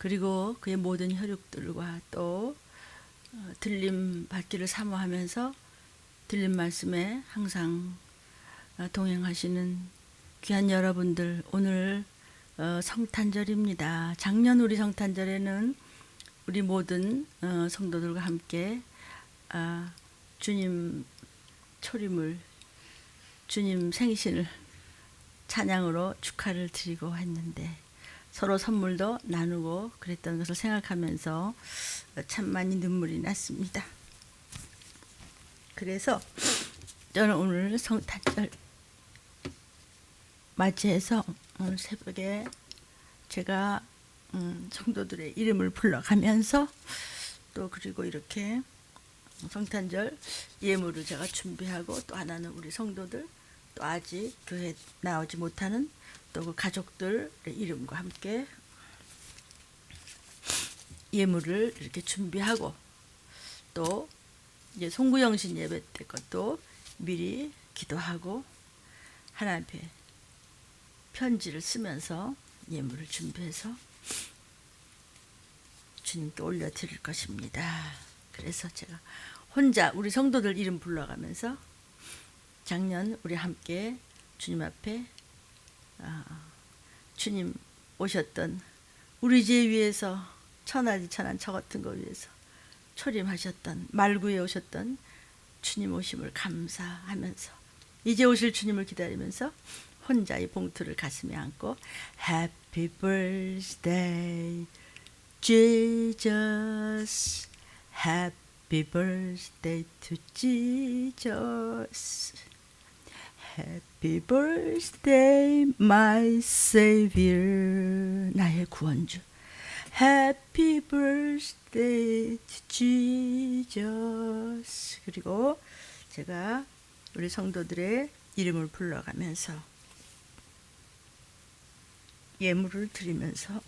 그리고 그의 모든 혈육들과 또 들림 받기를 사모하면서 들림 말씀에 항상 동행하시는 귀한 여러분들, 오늘 성탄절입니다. 작년 우리 성탄절에는 우리 모든 성도들과 함께 주님 초림을, 주님 생신을 찬양으로 축하를 드리고 했는데 서로 선물도 나누고 그랬던 것을 생각하면서 참 많이 눈물이 났습니다. 그래서 저는 오늘 성탄절 맞이해서 오늘 새벽에 제가 성도들의 이름을 불러가면서 또 그리고 이렇게 성탄절 예물을 제가 준비하고, 또 하나는 우리 성도들, 또 아직 교회 나오지 못하는 또 그 가족들의 이름과 함께 예물을 이렇게 준비하고, 또 이제 송구영신 예배 때 것도 미리 기도하고 하나님 앞에 편지를 쓰면서 예물을 준비해서 주님께 올려드릴 것입니다. 그래서 제가 혼자 우리 성도들 이름 불러가면서 작년 우리 함께 주님 앞에 주님 오셨던 우리 제 위에서 천하지 천한 저 같은 거 위에서 초림하셨던 말구에 오셨던 주님 오심을 감사하면서 이제 오실 주님을 기다리면서 혼자 이 봉투를 가슴에 안고 Happy birthday Jesus, Happy birthday to Jesus, Happy birthday my Savior, 나의 구원주, Happy birthday to Jesus. 그리고 제가 우리 성도들의 이름을 불러가면서 예물을 드리면서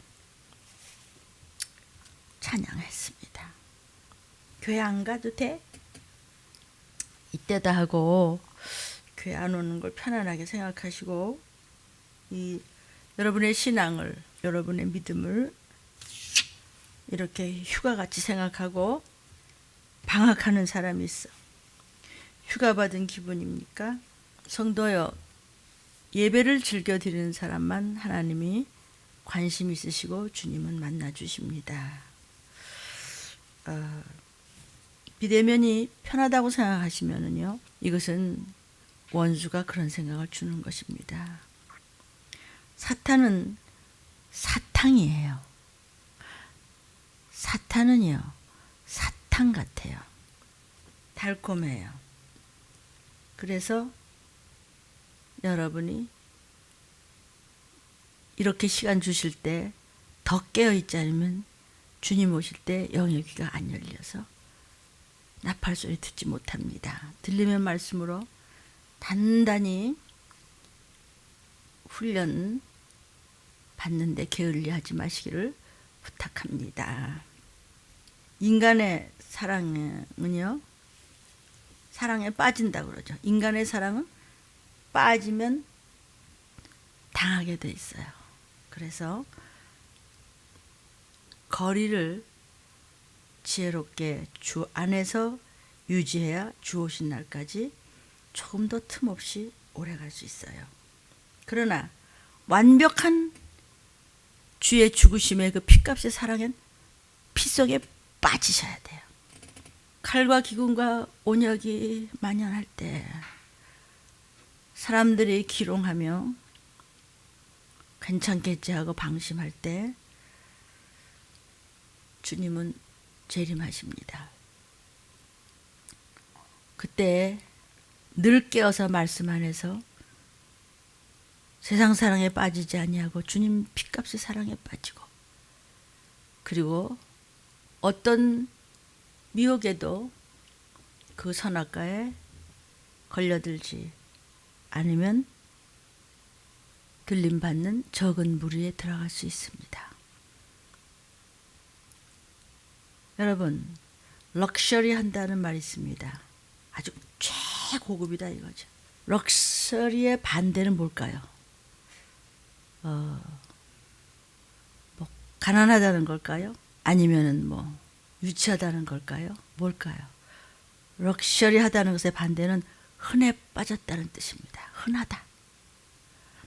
찬양했습니다. 교회 안 가도 돼? 이때다 하고 교회 안 오는 걸 편안하게 생각하시고, 이 여러분의 신앙을, 여러분의 믿음을 이렇게 휴가같이 생각하고 방학하는 사람이 있어. 휴가 받은 기분입니까? 성도여, 예배를 즐겨 드리는 사람만 하나님이 관심 있으시고 주님은 만나 주십니다. 비대면이 편하다고 생각하시면은요, 이것은 원수가 그런 생각을 주는 것입니다. 사탄은 사탕이에요. 사탄은요, 사탕 같아요. 달콤해요. 그래서 여러분이 이렇게 시간 주실 때 더 깨어 있지 않으면 주님 오실 때 영의 귀가 안 열려서 나팔 소리 듣지 못합니다. 들리는 말씀으로 단단히 훈련 받는데 게을리하지 마시기를 부탁합니다. 인간의 사랑은요, 사랑에 빠진다고 그러죠. 인간의 사랑은 빠지면 당하게 돼 있어요. 그래서 거리를 지혜롭게 주 안에서 유지해야 주 오신 날까지 조금 더 틈없이 오래 갈 수 있어요. 그러나 완벽한 주의 죽으심의 그 피값의 사랑엔 피 속에 빠지셔야 돼요. 칼과 기근과 온역이 만연할 때, 사람들이 기롱하며 괜찮겠지 하고 방심할 때 주님은 재림하십니다. 그때 늘 깨어서 말씀 안에서 세상 사랑에 빠지지 아니하고 주님 피값의 사랑에 빠지고, 그리고 어떤 미혹에도 그 선악과에 걸려들지 않으면 들림받는 적은 무리에 들어갈 수 있습니다. 여러분, 럭셔리 한다는 말이 있습니다. 아주 최고급이다 이거죠. 럭셔리의 반대는 뭘까요? 가난하다는 걸까요? 아니면은 뭐 유치하다는 걸까요? 뭘까요? 럭셔리하다는 것의 반대는 흔해 빠졌다는 뜻입니다. 흔하다.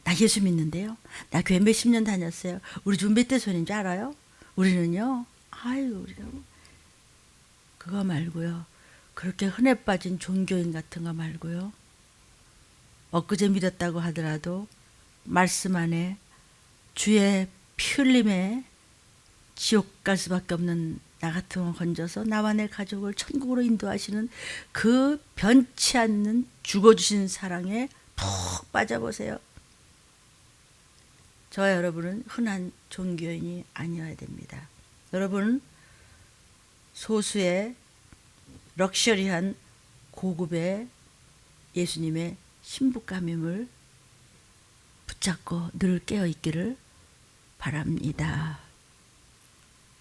나 예수 믿는데요. 나 교회 몇십 년 다녔어요. 우리 집 몇 대손인 줄 알아요? 우리는요. 아유, 우리가 그거 말고요. 그렇게 흔해 빠진 종교인 같은 거 말고요. 엊그제 믿었다고 하더라도 말씀 안에 주의 피 흘림에 지옥 갈 수밖에 없는 나 같은 거 건져서 나와 내 가족을 천국으로 인도하시는 그 변치 않는 죽어주신 사랑에 푹 빠져보세요. 저와 여러분은 흔한 종교인이 아니어야 됩니다. 여러분은 소수의 럭셔리한 고급의 예수님의 신부감임을 붙잡고 늘 깨어있기를 바랍니다.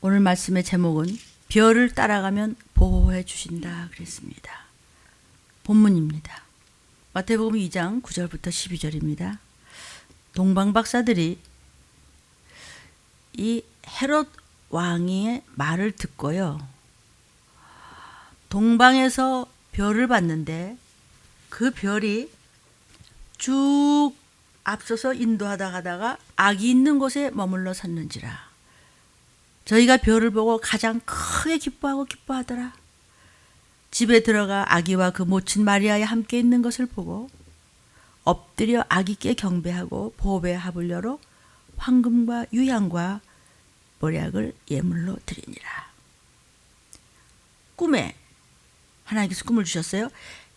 오늘 말씀의 제목은 별을 따라가면 보호해 주신다 그랬습니다. 본문입니다. 마태복음 2장 9절부터 12절입니다. 동방 박사들이 이 헤롯 왕의 말을 듣고요. 동방에서 별을 봤는데 그 별이 쭉 앞서서 인도하다 가다가 악이 있는 곳에 머물러 섰는지라. 저희가 별을 보고 가장 크게 기뻐하더라. 집에 들어가 아기와 그 모친 마리아에 함께 있는 것을 보고 엎드려 아기께 경배하고 보배 하블려로 황금과 유향과 보약을 예물로 드리니라. 꿈에 하나님께서 꿈을 주셨어요.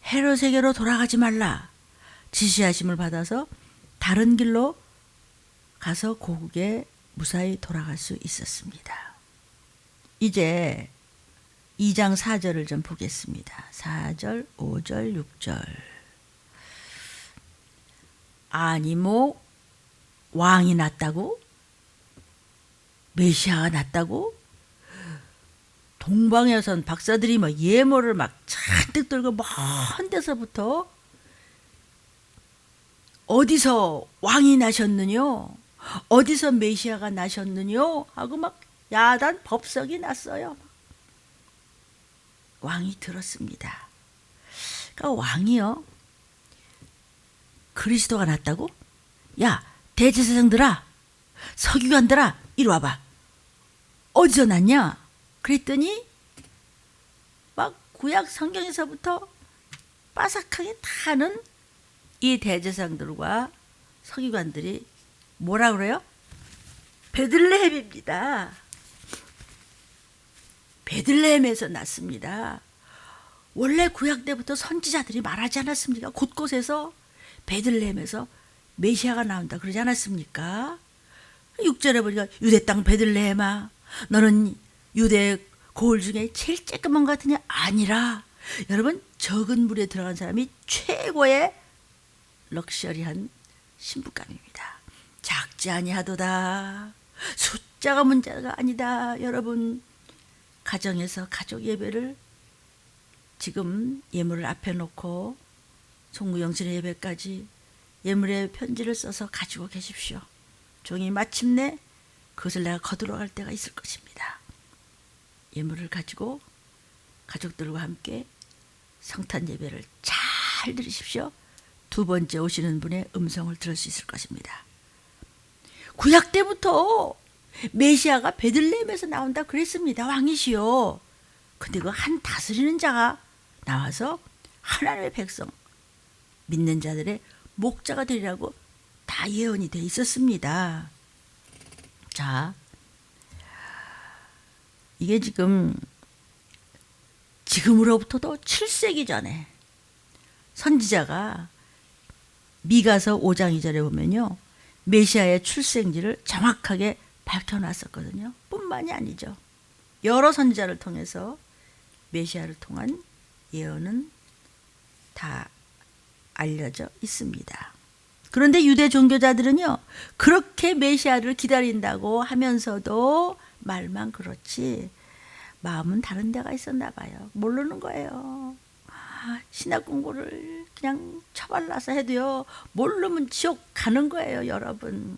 헤롯에게로 돌아가지 말라 지시하심을 받아서 다른 길로 가서 고국에 무사히 돌아갈 수 있었습니다. 이제 2장 4절을 좀 보겠습니다. 4절, 5절, 6절. 아니 뭐 왕이 났다고? 메시아가 났다고? 동방에선 박사들이 뭐 예물을 막 잔뜩 들고 먼 데서부터 어디서 왕이 나셨느뇨? 어디서 메시아가 나셨느뇨? 하고 막 야단 법석이 났어요. 왕이 들었습니다. 그러니까 왕이요. 그리스도가 났다고? 야, 대제사장들아, 서기관들아, 이리 와봐. 어디서 났냐? 그랬더니 막 구약 성경에서부터 빠삭하게 타는 이 대제사장들과 서기관들이 뭐라 그래요? 베들레헴입니다. 베들레헴에서 났습니다. 원래 구약 때부터 선지자들이 말하지 않았습니까? 곳곳에서 베들레헴에서 메시아가 나온다 그러지 않았습니까? 6절에 보니까 유대 땅 베들레헴아 너는 유대 고을 중에 제일 쬐끄만 것 같으냐? 아니라 여러분 적은 물에 들어간 사람이 최고의 럭셔리한 신부감입니다. 작지 아니하도다. 숫자가 문제가 아니다. 여러분 가정에서 가족 예배를 지금 예물을 앞에 놓고 송구영신의 예배까지 예물의 편지를 써서 가지고 계십시오. 종이 마침내 그것을 내가 거두러 갈 때가 있을 것입니다. 예물을 가지고 가족들과 함께 성탄 예배를 잘 들으십시오. 두 번째 오시는 분의 음성을 들을 수 있을 것입니다. 구약 때부터 메시아가 베들레헴에서 나온다 그랬습니다. 왕이시요. 근데 그 한 다스리는 자가 나와서 하나님의 백성 믿는 자들의 목자가 되리라고 다 예언이 돼 있었습니다. 자, 이게 지금으로부터도 7세기 전에 선지자가 미가서 5장 2절에 보면요. 메시아의 출생지를 정확하게 밝혀놨었거든요. 뿐만이 아니죠. 여러 선지자를 통해서 메시아를 통한 예언은 다 알려져 있습니다. 그런데 유대 종교자들은요. 그렇게 메시아를 기다린다고 하면서도 말만 그렇지 마음은 다른 데가 있었나 봐요. 모르는 거예요. 신학 공부를 그냥 처발라서 해도요. 모르면 지옥 가는 거예요. 여러분.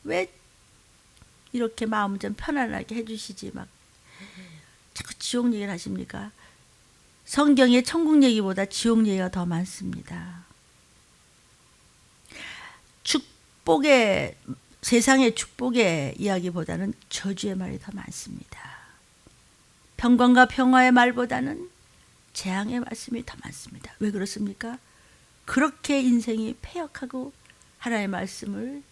왜 이렇게 마음 좀 편안하게 해주시지 막 자꾸 지옥 얘기를 하십니까? 성경에 천국 얘기보다 지옥 얘기가 더 많습니다. 축복의 세상의 축복의 이야기보다는 저주의 말이 더 많습니다. 평강과 평화의 말보다는 재앙의 말씀이 더 많습니다. 왜 그렇습니까? 그렇게 인생이 패역하고 하나님의 말씀을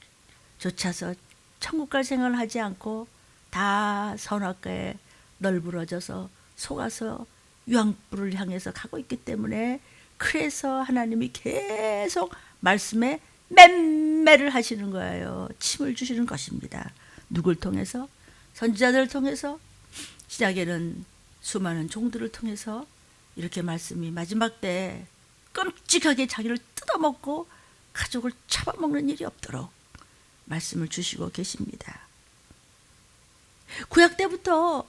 좇아서 천국 갈 생각을 하지 않고 다 선악과에 널브러져서 속아서 유황불을 향해서 가고 있기 때문에, 그래서 하나님이 계속 말씀에 맴매를 하시는 거예요. 침을 주시는 것입니다. 누굴 통해서? 선지자들을 통해서, 시작에는 수많은 종들을 통해서 이렇게 말씀이 마지막 때 끔찍하게 자기를 뜯어먹고 가족을 잡아먹는 일이 없도록 말씀을 주시고 계십니다. 구약 때부터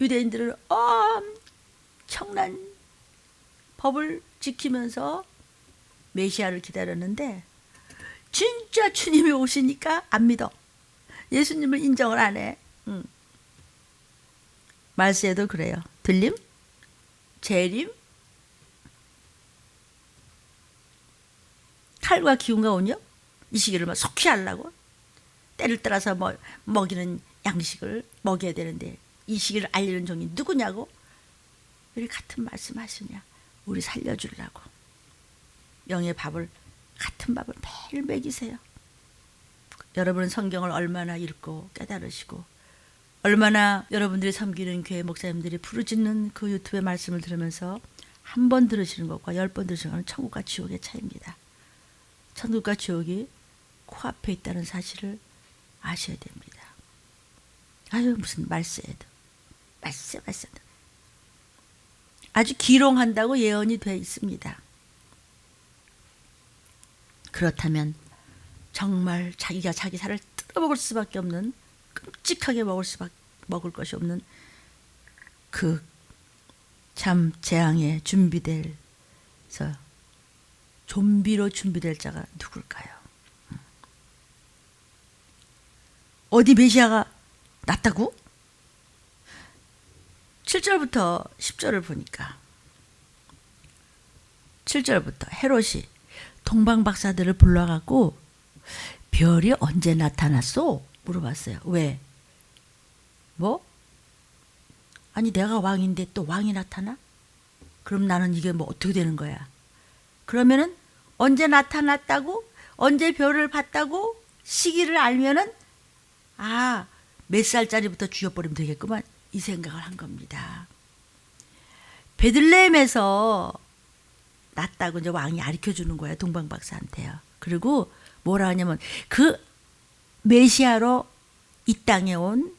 유대인들은 엄청난 법을 지키면서 메시아를 기다렸는데 진짜 주님이 오시니까 안 믿어. 예수님을 인정을 안 해. 말세에도 그래요. 들림, 재림, 칼과 기운과 온유, 이 시기를 막 속히 하려고 때를 따라서 먹이는 양식을 먹여야 되는데 이 시기를 알리는 종이 누구냐고. 왜 같은 말씀 하시냐. 우리 살려주려고. 영의 밥을, 같은 밥을 매일 먹이세요. 여러분은 성경을 얼마나 읽고 깨달으시고 얼마나 여러분들이 섬기는 교회 목사님들이 부르짖는 그 유튜브의 말씀을 들으면서 한 번 들으시는 것과 10번 들으시는 것은 천국과 지옥의 차이입니다. 천국과 지옥이 코앞에 있다는 사실을 아셔야 됩니다. 아유, 무슨 말세에도 말세도 아주 기롱한다고 예언이 되어 있습니다. 그렇다면 정말 자기가 자기 살을 뜯어먹을 수밖에 없는, 끔찍하게 먹을 것이 없는 그 참 재앙에 준비돼서 좀비로 준비될 자가 누굴까요? 어디 메시아가 났다고? 7절부터 10절을 보니까 7절부터 헤롯이 동방박사들을 불러갖고 별이 언제 나타났소? 물어봤어요. 왜? 아니 내가 왕인데 또 왕이 나타나? 그럼 나는 이게 어떻게 되는 거야? 그러면은 언제 나타났다고? 언제 별을 봤다고? 시기를 알면은 몇 살짜리부터 죽여버리면 되겠구만, 이 생각을 한 겁니다. 베들레헴에서 났다고 이제 왕이 가르쳐주는 거예요, 동방박사한테요. 그리고 뭐라 하냐면 그 메시아로 이 땅에 온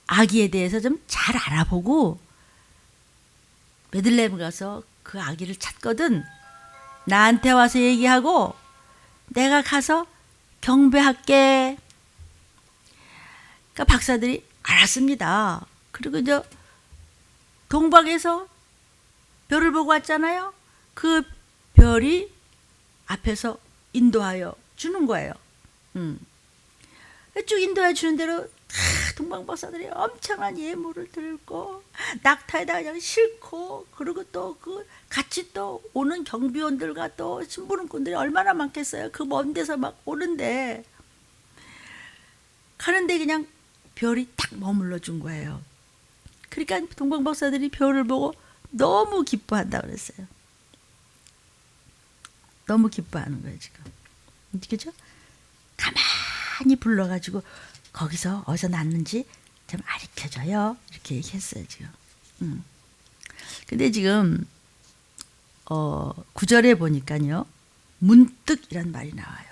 아기에 대해서 좀 잘 알아보고 베들레헴 가서 그 아기를 찾거든 나한테 와서 얘기하고 내가 가서 경배할게. 그러니까 박사들이 알았습니다. 그리고 이제 동방에서 별을 보고 왔잖아요. 그 별이 앞에서 인도하여 주는 거예요. 쭉 인도해 주는 대로 동방박사들이 엄청난 예물을 들고 낙타에다 그냥 싣고, 그리고 또 그 같이 또 오는 경비원들과 또 심부름꾼들이 얼마나 많겠어요. 그 먼 데서 막 오는데 가는데 그냥 별이 딱 머물러 준 거예요. 그러니까 동방박사들이 별을 보고 너무 기뻐한다 그랬어요. 너무 기뻐하는 거예요 지금. 그죠? 가만히 불러가지고 거기서 어디서 났는지 좀 가르쳐줘요. 이렇게 얘기했어요 지금. 근데 지금 9절에 보니까요, 문득이란 말이 나와요.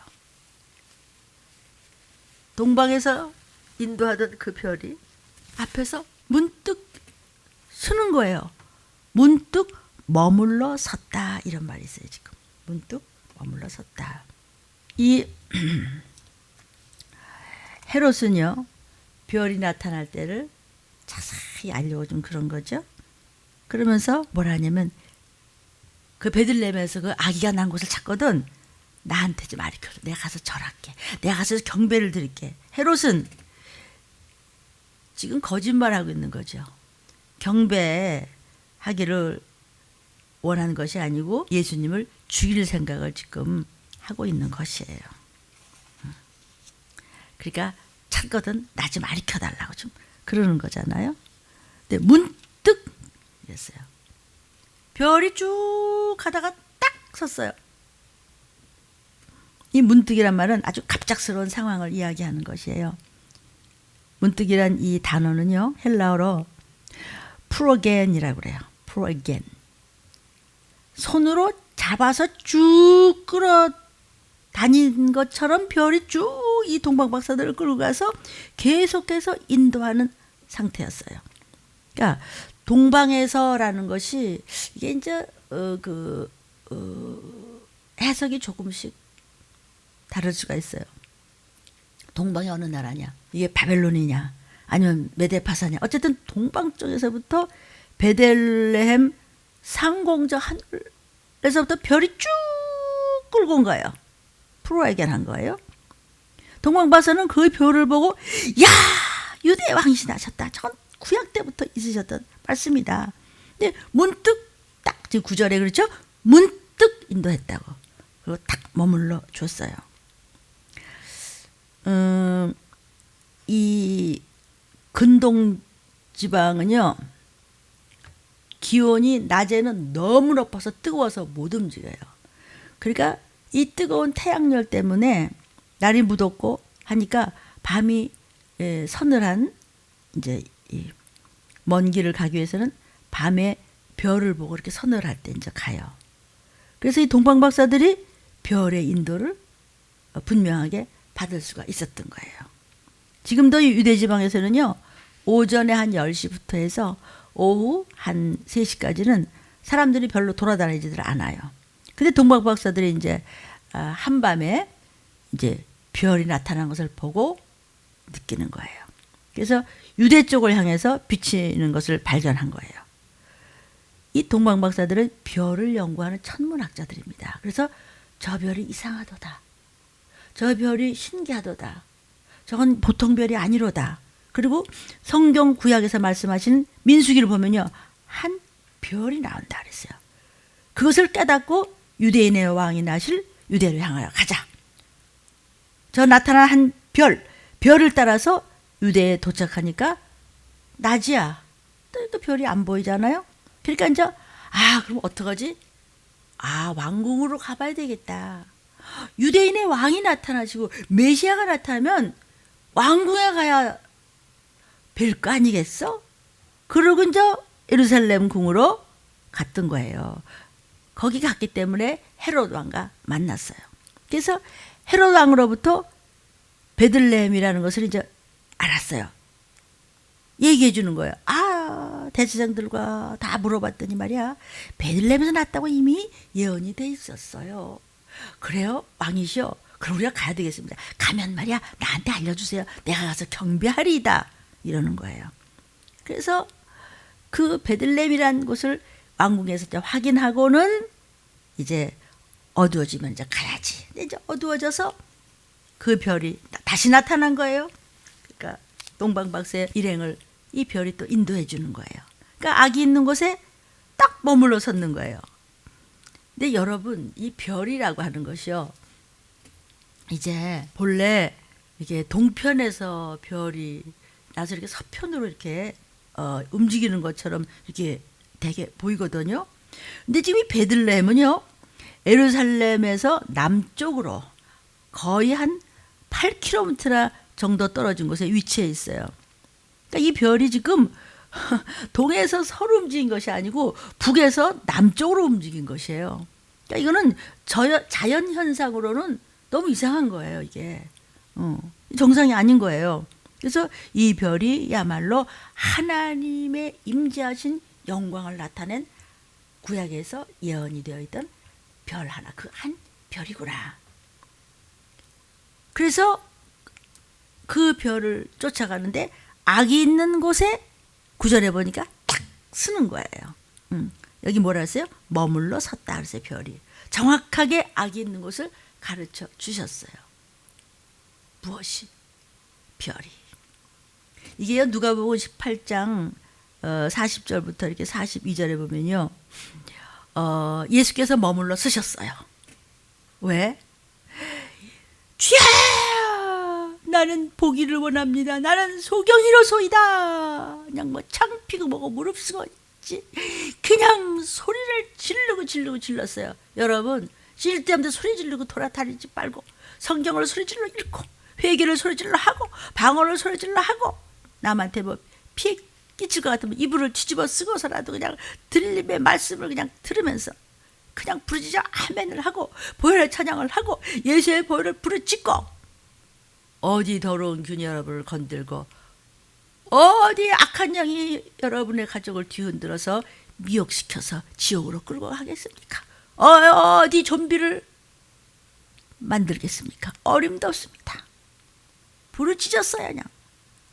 동방에서 인도하던 그 별이 앞에서 문득 서는 거예요. 문득 머물러 섰다, 이런 말이 있어요 지금. 문득 머물러 섰다. 이 헤롯은요, 별이 나타날 때를 자세히 알려준 그런 거죠. 그러면서 뭐라 하냐면 그 베들레헴에서 그 아기가 난 곳을 찾거든 나한테 좀 가르쳐줘. 내가 가서 절할게. 내가 가서 경배를 드릴게. 헤롯은 지금 거짓말하고 있는 거죠. 경배하기를 원하는 것이 아니고 예수님을 죽일 생각을 지금 하고 있는 것이에요. 그러니까 찾거든 나 좀 가르쳐달라고 좀 그러는 거잖아요. 근데 문득 이랬어요. 별이 쭉 가다가 딱 섰어요. 이 문득이란 말은 아주 갑작스러운 상황을 이야기하는 것이에요. 문득이란 이 단어는요, 헬라어로 프로겐이라고 그래요. 프로겐. 손으로 잡아서 쭉 끌어 다닌 것처럼 별이 쭉 이 동방박사들을 끌고 가서 계속해서 인도하는 상태였어요. 그러니까 동방에서라는 것이 이게 이제 해석이 조금씩 다를 수가 있어요. 동방이 어느 나라냐? 이게 바벨론이냐? 아니면 메데파사냐? 어쨌든 동방 쪽에서부터 베들레헴 상공저 하늘에서부터 별이 쭉 끌고 온 거예요. 프로에겐 한 거예요. 동방박사는 그 별을 보고 야! 유대 왕이시 나셨다. 저건 구약 때부터 있으셨던 말씀이다. 근데 문득 딱 지금 9절에 그렇죠? 문득 인도했다고. 그리고 딱 머물러 줬어요. 이 근동 지방은요, 기온이 낮에는 너무 높아서 뜨거워서 못 움직여요. 그러니까 이 뜨거운 태양열 때문에 날이 무덥고 하니까 밤이 서늘한 이제 먼 길을 가기 위해서는 밤에 별을 보고 이렇게 서늘할 때 이제 가요. 그래서 이 동방박사들이 별의 인도를 분명하게 받을 수가 있었던 거예요. 지금도 유대지방에서는요, 오전에 한 10시부터 해서 오후 한 3시까지는 사람들이 별로 돌아다니지들 않아요. 근데 동방박사들이 이제 한밤에 이제 별이 나타난 것을 보고 느끼는 거예요. 그래서 유대 쪽을 향해서 비치는 것을 발견한 거예요. 이 동방박사들은 별을 연구하는 천문학자들입니다. 그래서 저 별이 이상하도다. 저 별이 신기하도다. 저건 보통 별이 아니로다. 그리고 성경 구약에서 말씀하신 민수기를 보면요, 한 별이 나온다 그랬어요. 그것을 깨닫고 유대인의 왕이 나실 유대를 향하여 가자. 저 나타난 한 별을 따라서 유대에 도착하니까 낮이야. 또 별이 안 보이잖아요. 그러니까 이제 그럼 어떡하지? 왕궁으로 가봐야 되겠다. 유대인의 왕이 나타나시고 메시아가 나타나면 왕궁에 가야 뵐 거 아니겠어? 그러고 이제 예루살렘 궁으로 갔던 거예요. 거기 갔기 때문에 헤롯 왕과 만났어요. 그래서 헤롯 왕으로부터 베들레헴이라는 것을 이제 알았어요. 얘기해 주는 거예요. 대제사장들과 다 물어봤더니 말이야, 베들레헴에서 났다고 이미 예언이 돼 있었어요. 그래요? 왕이시여? 그럼 우리가 가야 되겠습니다. 가면 말이야, 나한테 알려주세요. 내가 가서 경배하리이다. 이러는 거예요. 그래서 그 베들레헴이라는 곳을 왕궁에서 이제 확인하고는 이제 어두워지면 이제 가야지. 근데 이제 어두워져서 그 별이 다시 나타난 거예요. 그러니까 동방박사의 일행을 이 별이 또 인도해 주는 거예요. 그러니까 악이 있는 곳에 딱 머물러 섰는 거예요. 근데 여러분, 이 별이라고 하는 것이요, 이제 본래 이게 동편에서 별이 나서 이렇게 서편으로 이렇게 움직이는 것처럼 이렇게 되게 보이거든요. 근데 지금 이 베들레헴은요, 예루살렘에서 남쪽으로 거의 한 8km 정도 떨어진 곳에 위치해 있어요. 그러니까 이 별이 지금 동에서 서로 움직인 것이 아니고 북에서 남쪽으로 움직인 것이에요. 그러니까 이거는 자연 현상으로는 너무 이상한 거예요, 이게. 정상이 아닌 거예요. 그래서 이 별이야말로 하나님의 임재하신 영광을 나타낸 구약에서 예언이 되어 있던 별 하나, 그 한 별이구나. 그래서 그 별을 쫓아가는데 악이 있는 곳에 9절에 보니까 딱 쓰는 거예요. 여기 뭐라 했어요? 머물러 섰다 그랬어요, 별이. 정확하게 악이 있는 곳을 가르쳐 주셨어요. 무엇이? 별이. 이게요, 누가복음 18장 40절부터 이렇게 42절에 보면요, 예수께서 머물러 쓰셨어요. 왜? 주야, 나는 보기를 원합니다. 나는 소경이로소이다. 그냥 뭐 창피고 뭐고 무릅쓰고 있지. 그냥 소리를 질렀어요. 여러분, 질 때마다 소리 지르고 돌아다니지 말고 성경을 소리 질러 읽고 회개를 소리 질러 하고 방언을 소리 질러 하고, 남한테 뭐 피해 끼칠 것 같으면 이불을 뒤집어 쓰고서라도 그냥 들림의 말씀을 그냥 들으면서 그냥 부르짖어 아멘을 하고 보혈의 찬양을 하고 예수의 보혈을 부르짖고, 어디 더러운 균이 여러분을 건들고 어디 악한 영이 여러분의 가족을 뒤흔들어서 미혹시켜서 지옥으로 끌고 가겠습니까? 어디 좀비를 만들겠습니까? 어림도 없습니다. 부르짖었어요. 그냥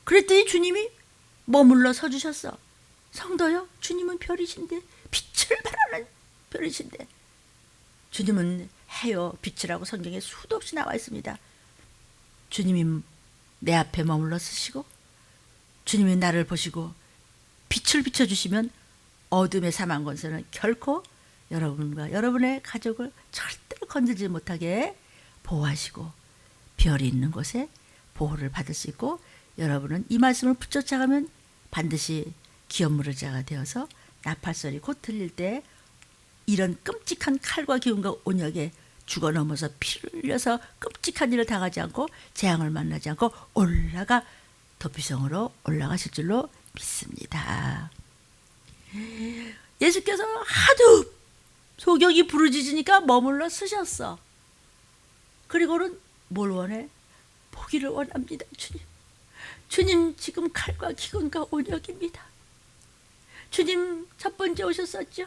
그랬더니 주님이 머물러 서주셨어. 성도요, 주님은 별이신데, 빛을 발하는 별이신데, 주님은 해요 빛이라고 성경에 수도 없이 나와 있습니다. 주님이 내 앞에 머물러 쓰시고 주님이 나를 보시고 빛을 비춰주시면 어둠의 사망 권세는 결코 여러분과 여러분의 가족을 절대로 건들지 못하게 보호하시고, 별이 있는 곳에 보호를 받을 수 있고, 여러분은 이 말씀을 붙여차가면 반드시 기업물의 자가 되어서 나팔소리 곧 들릴 때 이런 끔찍한 칼과 기운과 온역에 죽어 넘어서 피를 흘려서 끔찍한 일을 당하지 않고 재앙을 만나지 않고 도피성으로 올라가실 줄로 믿습니다. 예수께서 하도 소경이 부르짖으니까 머물러 쓰셨어. 그리고는 뭘 원해? 보기를 원합니다. 주님 지금 칼과 기근과 온역입니다. 주님 첫 번째 오셨었죠.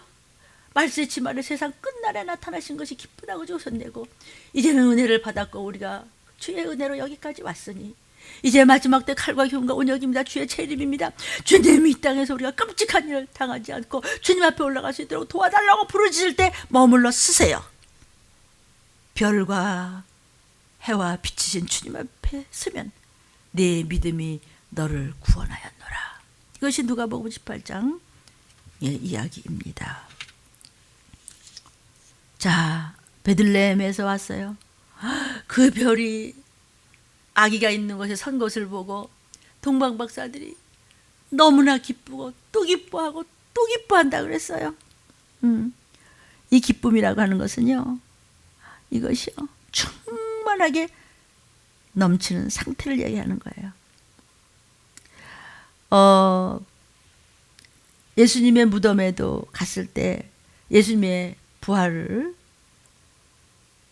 말세치말에 세상 끝날에 나타나신 것이 기쁘다고 오셨네고, 이제는 은혜를 받았고 우리가 주의 은혜로 여기까지 왔으니 이제 마지막 때 칼과 기운과 온역입니다. 주의 재림입니다. 주님 이 땅에서 우리가 끔찍한 일을 당하지 않고 주님 앞에 올라갈 수 있도록 도와달라고 부르짖을 때 머물러 쓰세요. 별과 해와 빛이신 주님 앞에 서면 네 믿음이 너를 구원하였노라. 이것이 누가복음 18장 이야기입니다. 자, 베들레헴에서 왔어요. 그 별이 아기가 있는 곳에 선 것을 보고 동방박사들이 너무나 기쁘고 또 기뻐하고 또 기뻐한다 그랬어요. 이 기쁨이라고 하는 것은요, 이것이요, 충만하게 넘치는 상태를 얘기하는 거예요. 예수님의 무덤에도 갔을 때, 예수님의 부활을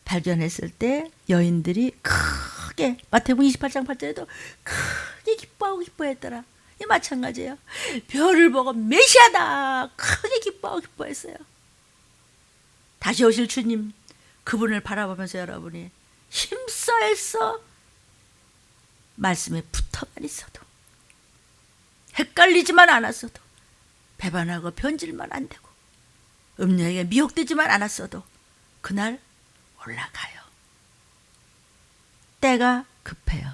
발견했을 때 여인들이 크게, 마태복음 28장 8절에도 크게 기뻐하고 기뻐했더라. 이 마찬가지예요. 별을 보고 메시아다 크게 기뻐하고 기뻐했어요. 다시 오실 주님, 그분을 바라보면서 여러분이 힘써서 말씀에 붙어만 있어도, 헷갈리지만 않았어도, 배반하고 변질만 안 되고, 음녀에게 미혹되지만 않았어도 그날 올라가요. 때가 급해요.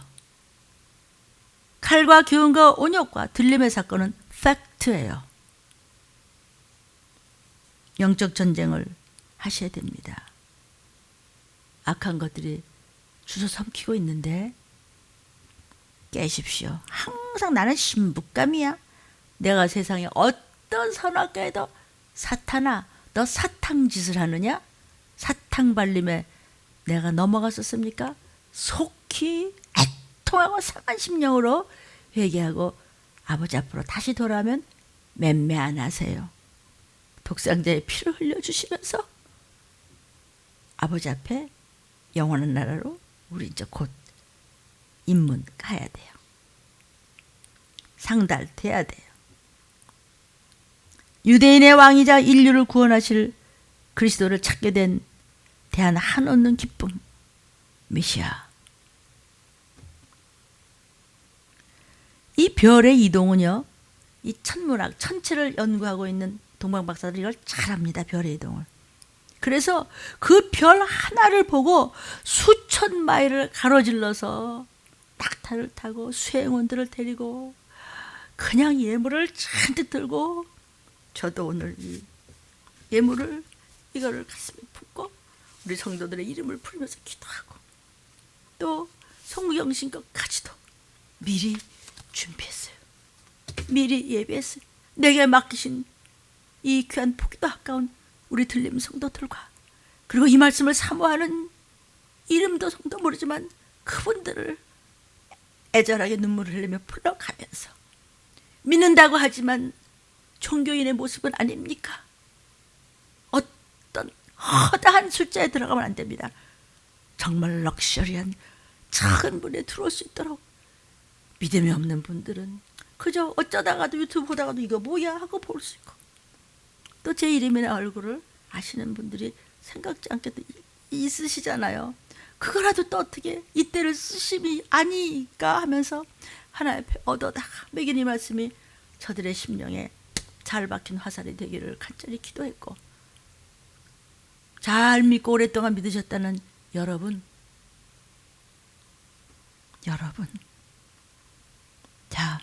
칼과 기운과 온역과 들림의 사건은 팩트예요. 영적 전쟁을 하셔야 됩니다. 악한 것들이 주워 삼키고 있는데 깨십시오. 항상 나는 신부감이야. 내가 세상에 어떤 선악과에도 사탄아, 너 사탕 짓을 하느냐? 사탕 발림에 내가 넘어갔었습니까? 속히 애통하고 상한 심령으로 회개하고 아버지 앞으로 다시 돌아오면 맴매 안 하세요. 독상자의 피를 흘려주시면서 아버지 앞에 영원한 나라로 우리 이제 곧 입문 가야 돼요. 상달돼야 돼요. 유대인의 왕이자 인류를 구원하실 그리스도를 찾게 된 대한 한없는 기쁨, 메시아. 이 별의 이동은요, 이 천문학, 천체를 연구하고 있는 동방박사들이 이걸 잘합니다. 별의 이동을. 그래서 그 별 하나를 보고 수천 마일을 가로질러서 낙타를 타고 수행원들을 데리고 그냥 예물을 잔뜩 들고 저도 오늘 이 예물을 이거를 가슴에 품고 우리 성도들의 이름을 부르면서 기도하고 또 성경신 것까지도 미리 준비했어요. 미리 예배했어요. 내게 맡기신 이 귀한 보기도 아까운 우리 들림 성도들과 그리고 이 말씀을 사모하는 이름도 성도 모르지만 그분들을 애절하게 눈물을 흘리며 불러가면서 믿는다고 하지만 종교인의 모습은 아닙니까? 어떤 허다한 숫자에 들어가면 안 됩니다. 정말 럭셔리한 작은 문에 들어올 수 있도록 믿음이 없는 분들은 그저 어쩌다가도 유튜브 보다가도 이거 뭐야 하고 볼 수 있고 또 제 이름이나 얼굴을 아시는 분들이 생각지 않게도 있으시잖아요. 그거라도 또 어떻게 이때를 쓰심이 아니까 하면서 하나님 앞에 얻어다가 매긴 이 말씀이 저들의 심령에 잘 박힌 화살이 되기를 간절히 기도했고 잘 믿고 오랫동안 믿으셨다는 여러분 자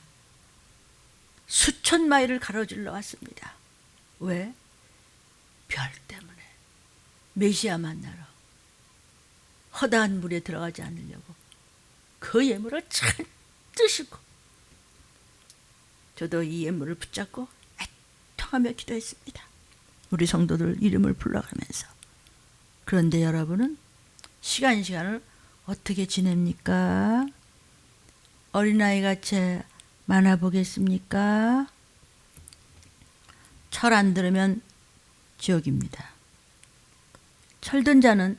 수천 마일을 가로질러 왔습니다. 왜? 별 때문에 메시아 만나러 허다한 물에 들어가지 않으려고 그 예물을 잘 뜨시고 저도 이 예물을 붙잡고 애통하며 기도했습니다. 우리 성도들 이름을 불러가면서. 그런데 여러분은 시간을 어떻게 지냅니까? 어린아이같이 만화 보겠습니까? 철 안 들으면 지옥입니다. 철든 자는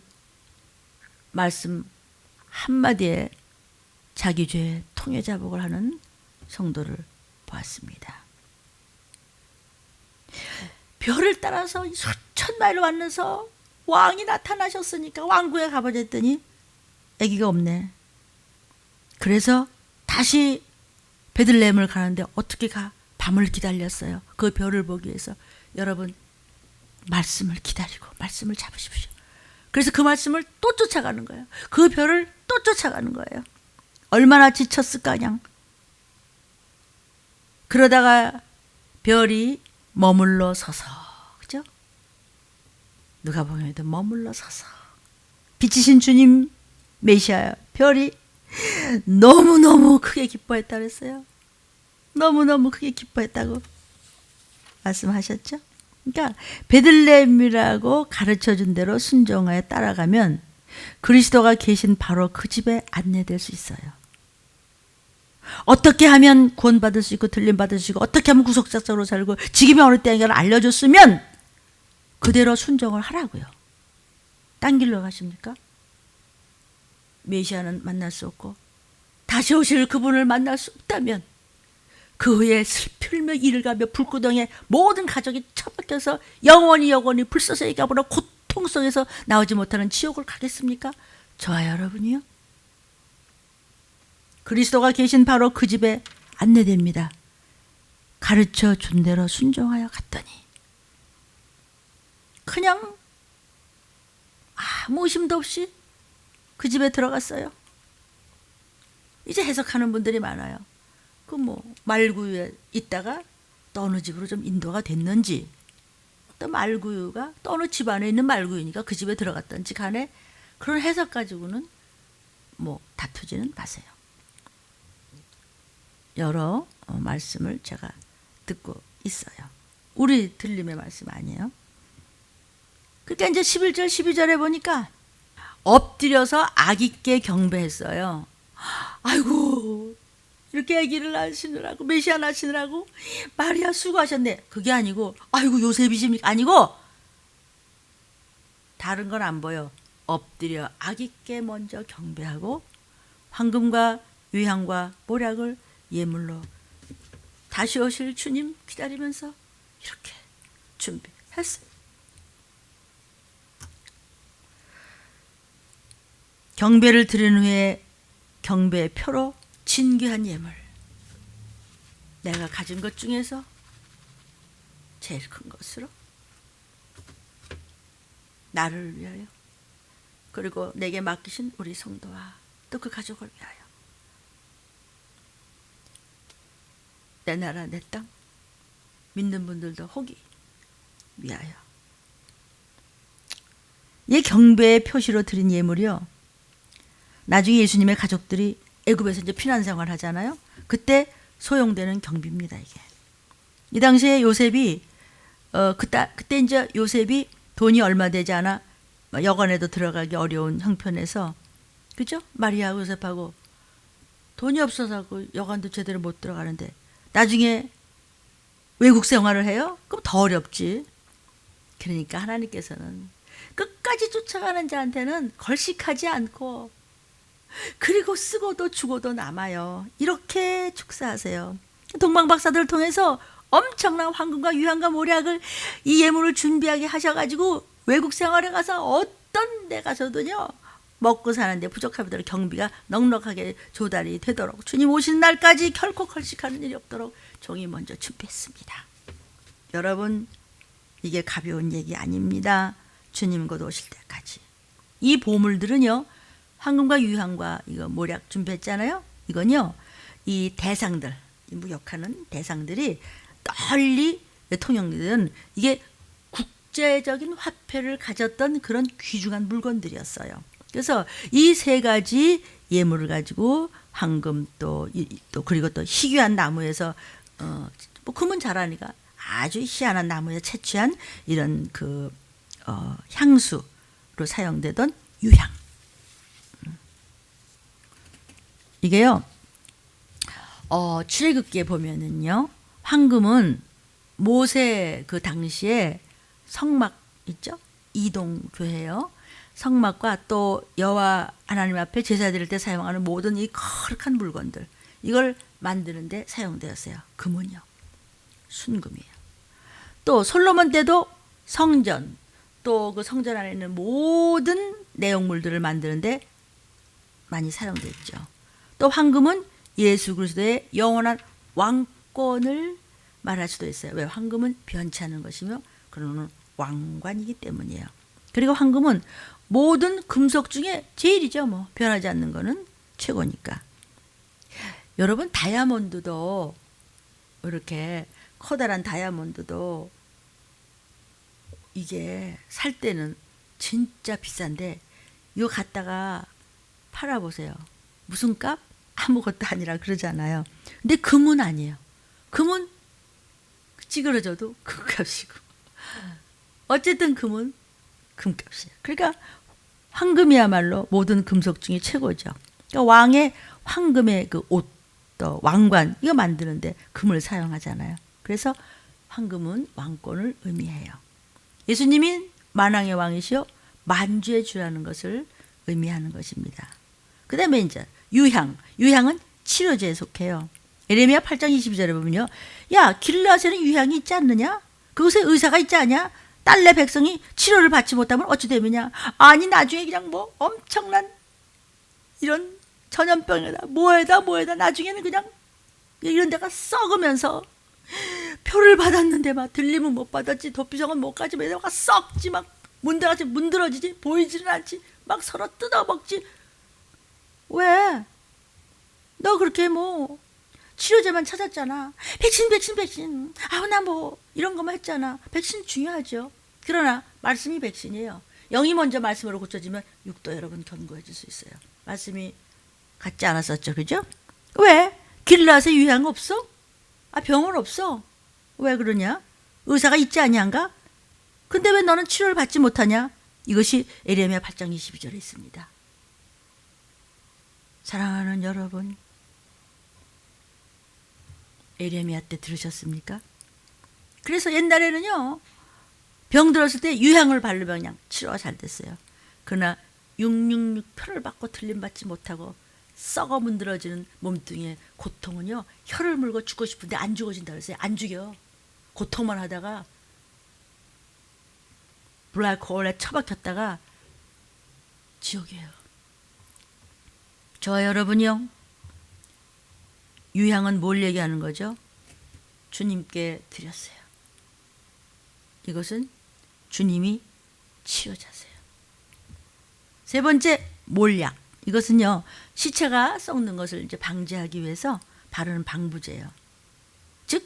말씀 한마디에 자기 죄의 통해자복을 하는 성도를 보았습니다. 별을 따라서 수천 마일을 왔면서 왕이 나타나셨으니까 왕궁에 가보랬더니 아기가 없네. 그래서 다시 베들레헴을 가는데 어떻게 가? 밤을 기다렸어요. 그 별을 보기 위해서. 여러분 말씀을 기다리고 말씀을 잡으십시오. 그래서 그 말씀을 또 쫓아가는 거예요. 그 별을 또 쫓아가는 거예요. 얼마나 지쳤을까 그냥. 그러다가 별이 머물러 서서, 그죠? 누가복음에도 머물러 서서 빛이신 주님 메시아 별이 너무너무 크게 기뻐했다 그랬어요. 너무너무 크게 기뻐했다고 말씀하셨죠? 그러니까 베들레헴이라고 가르쳐준 대로 순종하여 따라가면 그리스도가 계신 바로 그 집에 안내될 수 있어요. 어떻게 하면 구원받을 수 있고 들림받을 수 있고 어떻게 하면 구속사적으로 살고 지금이 어느 때인가를 알려줬으면 그대로 순종을 하라고요. 딴 길로 가십니까? 메시아는 만날 수 없고 다시 오실 그분을 만날 수 없다면 그 후에 슬플며 이를 가며 불구덩이에 모든 가족이 처박혀서 영원히 불서서히 가보라 고통 속에서 나오지 못하는 지옥을 가겠습니까? 저와 여러분이요? 그리스도가 계신 바로 그 집에 안내됩니다. 가르쳐 준 대로 순종하여 갔더니 그냥 아무 의심도 없이 그 집에 들어갔어요. 이제 해석하는 분들이 많아요. 그 말구유에 있다가 또 어느 집으로 좀 인도가 됐는지 또 말구유가 또 어느 집 안에 있는 말구유니까 그 집에 들어갔던지 간에 그런 해석 가지고는 다투지는 마세요. 여러 말씀을 제가 듣고 있어요. 우리 들림의 말씀 아니에요. 그러니까 이제 11절 12절에 보니까 엎드려서 아기께 경배했어요. 아이고 이렇게 아기를 낳으시느라고 메시아 낳으시느라고 마리아 수고하셨네. 그게 아니고 아이고 요셉이십니까? 아니고 다른 건 안 보여. 엎드려 아기께 먼저 경배하고 황금과 유향과 모략을 예물로 다시 오실 주님 기다리면서 이렇게 준비했어요. 경배를 드린 후에 경배의 표로 진귀한 예물, 내가 가진 것 중에서 제일 큰 것으로 나를 위하여 그리고 내게 맡기신 우리 성도와 또 그 가족을 위하여 내 나라 내 땅 믿는 분들도 호기 위하여. 이 경배의 표시로 드린 예물이요. 나중에 예수님의 가족들이 애굽에서 이제 피난 생활 하잖아요. 그때 소용되는 경비입니다, 이게. 이 당시에 요셉이 그때 이제 요셉이 돈이 얼마 되지 않아 여관에도 들어가기 어려운 형편에서, 그죠? 마리아하고 요셉하고 돈이 없어서 그 여관도 제대로 못 들어가는데 나중에 외국 생활을 해요? 그럼 더 어렵지. 그러니까 하나님께서는 끝까지 쫓아가는 자한테는 걸식하지 않고, 그리고 쓰고도 주고도 남아요. 이렇게 축사하세요. 동방박사들을 통해서 엄청난 황금과 유향과 모략을 이 예물을 준비하게 하셔가지고 외국 생활에 가서 어떤 데 가서도요 먹고 사는데 부족하더라도 경비가 넉넉하게 조달이 되도록, 주님 오신 날까지 결코 걸식하는 일이 없도록 종이 먼저 준비했습니다. 여러분, 이게 가벼운 얘기 아닙니다. 주님 곧 오실 때까지. 이 보물들은요, 황금과 유향과 이거 모략 준비했잖아요. 이건요, 이 대상들, 이 무역하는 대상들이 널리 통용되는, 이게 국제적인 화폐를 가졌던 그런 귀중한 물건들이었어요. 그래서 이 세 가지 예물을 가지고 황금 또 그리고 또 희귀한 나무에서 뭐 금은 잘하니까 아주 희한한 나무에 채취한 이런 향수로 사용되던 유향. 이게요, 출애굽기에 보면은요, 황금은 모세 그 당시에 성막 있죠? 이동교회요. 성막과 또 여호와 하나님 앞에 제사 드릴 때 사용하는 모든 이 거룩한 물건들, 이걸 만드는데 사용되었어요. 금은요, 순금이에요. 또 솔로몬 때도 성전, 또 그 성전 안에 있는 모든 내용물들을 만드는데 많이 사용됐죠. 또 황금은 예수 그리스도의 영원한 왕권을 말할 수도 있어요. 왜? 황금은 변치 않는 것이며 그러는 왕관이기 때문이에요. 그리고 황금은 모든 금속 중에 제일이죠. 뭐 변하지 않는 거는 최고니까. 여러분, 다이아몬드도 이렇게 커다란 다이아몬드도 이게 살 때는 진짜 비싼데 이거 갖다가 팔아보세요. 무슨 값? 아무것도 아니라 그러잖아요. 근데 금은 아니에요. 금은 찌그러져도 금값이고, 어쨌든 금은 금값이에요. 그러니까 황금이야말로 모든 금속 중에 최고죠. 그러니까 왕의 황금의 그 옷, 또 왕관 이거 만드는데 금을 사용하잖아요. 그래서 황금은 왕권을 의미해요. 예수님이 만왕의 왕이시요 만주의 주라는 것을 의미하는 것입니다. 그 다음에 이제 유향은 치료제에 속해요. 예레미야 8장 22절에 보면요, 야, 길르앗에는 유향이 있지 않느냐? 그곳에 의사가 있지 않냐? 딸내 백성이 치료를 받지 못하면 어찌 되느냐? 아니, 나중에 그냥 뭐 엄청난 이런 전염병에다 뭐에다 나중에는 그냥 이런 데가 썩으면서 표를 받았는데 막 들리면 못 받았지, 도피성은 못 가지, 매대가 썩지, 막 문드러지지, 보이지는 않지, 막 서로 뜯어먹지. 왜? 너 그렇게 뭐 치료제만 찾았잖아. 백신. 아우, 나 뭐 이런 거만 했잖아. 백신 중요하죠. 그러나 말씀이 백신이에요. 영이 먼저 말씀으로 고쳐지면 육도 여러분 견고해질 수 있어요. 말씀이 같지 않았었죠, 그죠? 왜? 길르앗에 유향 없어? 병원 없어. 왜 그러냐? 의사가 있지 아니한가? 근데 왜 너는 치료를 받지 못하냐? 이것이 예레미야 8장 22절에 있습니다. 사랑하는 여러분, 예레미야 때 들으셨습니까? 그래서 옛날에는요, 병 들었을 때 유향을 바르면 그냥 치료가 잘 됐어요. 그러나 666 표를 받고 틀림받지 못하고 썩어 문드러지는 몸뚱이의 고통은요, 혀를 물고 죽고 싶은데 안 죽어진다 그랬어요. 안 죽여. 고통만 하다가 블랙홀에 처박혔다가 지옥이에요. 저와 여러분이요, 유향은 뭘 얘기하는 거죠? 주님께 드렸어요. 이것은 주님이 치료자세요. 세 번째, 몰약. 이것은요, 시체가 썩는 것을 이제 방지하기 위해서 바르는 방부제예요. 즉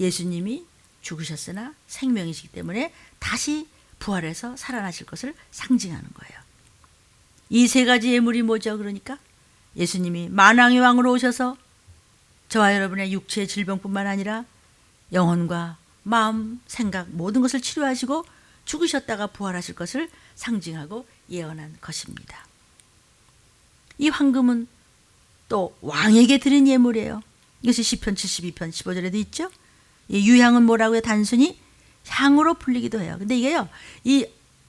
예수님이 죽으셨으나 생명이시기 때문에 다시 부활해서 살아나실 것을 상징하는 거예요. 이 세 가지 예물이 뭐죠? 그러니까 예수님이 만왕의 왕으로 오셔서 저와 여러분의 육체의 질병뿐만 아니라 영혼과 마음, 생각 모든 것을 치료하시고 죽으셨다가 부활하실 것을 상징하고 예언한 것입니다. 이 황금은 또 왕에게 드린 예물이에요. 이것이 시편 72편 15절에도 있죠. 이 유향은 뭐라고요? 단순히 향으로 불리기도 해요. 근데 이게요, 이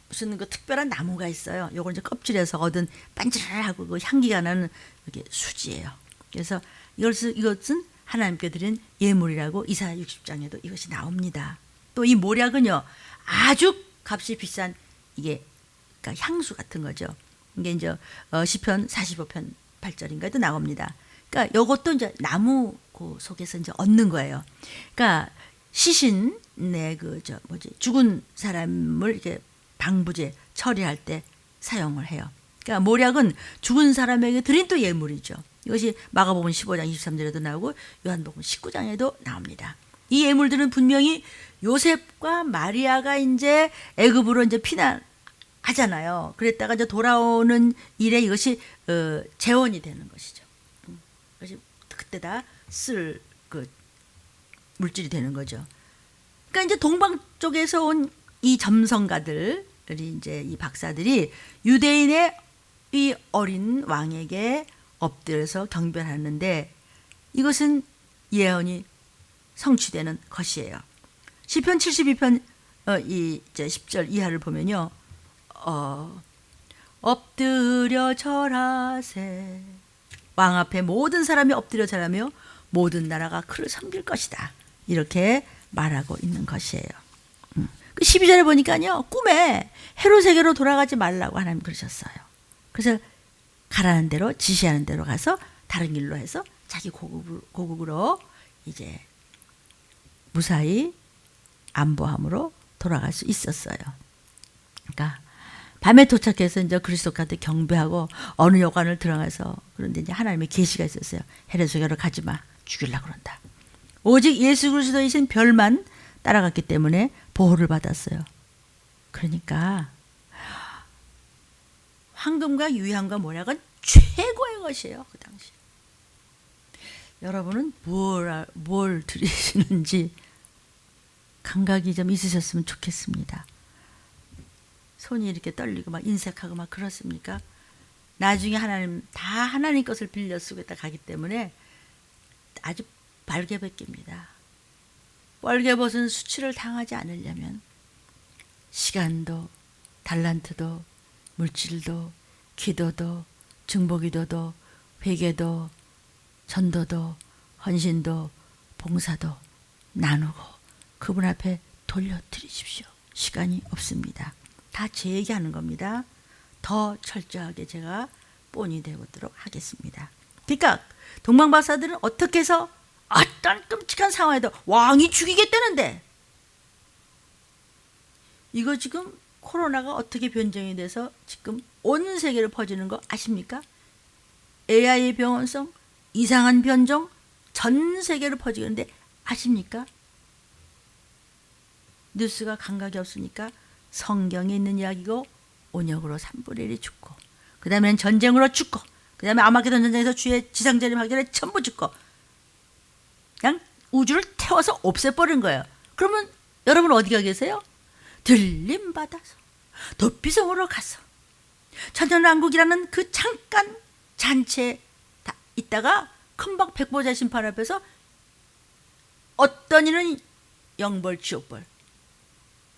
무슨 그 특별한 나무가 있어요. 요걸 이제 껍질에서 얻은 반질하고 그 향기가 나는 이게 수지예요. 그래서 이것은 하나님께 드린 예물이라고 이사야 60장에도 이것이 나옵니다. 또 이 모략은요, 아주 값이 비싼 이게 그러니까 향수 같은 거죠. 이게 이제 시편 45편 8절인가에도 나옵니다. 그러니까 이것도 이제 나무 그 속에서 이제 얻는 거예요. 그러니까 시신의 죽은 사람을 이렇게 방부제 처리할 때 사용을 해요. 그러니까 모략은 죽은 사람에게 드린 또 예물이죠. 이것이 마가복음 15장 23절에도 나오고 요한복음 19장에도 나옵니다. 이 예물들은 분명히 요셉과 마리아가 이제 애굽으로 이제 피난하잖아요. 그랬다가 이제 돌아오는 일에 이것이 재원이 되는 것이죠. 그것이 그때다 쓸 그 물질이 되는 거죠. 그러니까 이제 동방 쪽에서 온 이 점성가들이 이제 이 박사들이 유대인의 이 어린 왕에게 엎드려서 경배하는데 이것은 예언이 성취되는 것이에요. 시편 72편 이 이제 10절 이하를 보면요. 엎드려 절하세. 왕 앞에 모든 사람이 엎드려 절하며 모든 나라가 그를 섬길 것이다. 이렇게 말하고 있는 것이에요. 12절에 보니까요. 꿈에 헤롯에게로 돌아가지 말라고 하나님 그러셨어요. 그래서 가라는 대로 지시하는 대로 가서 다른 길로 해서 자기 고국으로 이제 무사히 안보함으로 돌아갈 수 있었어요. 그러니까 밤에 도착해서 이제 그리스도한테 경배하고 어느 여관을 들어가서 그런데 이제 하나님의 계시가 있었어요. 헤롯에게로 가지 마. 죽이려고 그런다. 오직 예수 그리스도이신 별만 따라갔기 때문에 보호를 받았어요. 그러니까 황금과 유향과 모략은 최고의 것이에요. 그 당시. 여러분은 뭘 드리시는지 감각이 좀 있으셨으면 좋겠습니다. 손이 이렇게 떨리고 막 인색하고 막 그렇습니까? 나중에 하나님 것을 빌려 쓰겠다 가기 때문에 아주 발개벗깁니다. 뻘개벗은 수치를 당하지 않으려면 시간도 달란트도 물질도 기도도 중보기도도 회개도 전도도 헌신도 봉사도 나누고 그분 앞에 돌려드리십시오. 시간이 없습니다. 다 제 얘기하는 겁니다. 더 철저하게 제가 본이 되도록 하겠습니다. 그러니까 동방박사들은 어떻게 해서 어떤 끔찍한 상황에도 왕이 죽이겠다는데 이거 지금 코로나가 어떻게 변종이 돼서 지금 온 세계로 퍼지는 거 아십니까? AI 병원성, 이상한 변종 전 세계로 퍼지는데 아십니까? 뉴스가 감각이 없으니까 성경에 있는 이야기고 온역으로 3분의 1이 죽고 그 다음엔 전쟁으로 죽고 그 다음에 아마게돈 전쟁에서 주의 지상재림하기 전에 전부 죽고 그냥 우주를 태워서 없애버린 거예요. 그러면 여러분 어디가 계세요? 들림 받아서 도피성으로 가서 천연왕국이라는 그 잠깐 잔치에 있다가 큰박 백보자 심판 앞에서 어떤 이는 영벌 지옥벌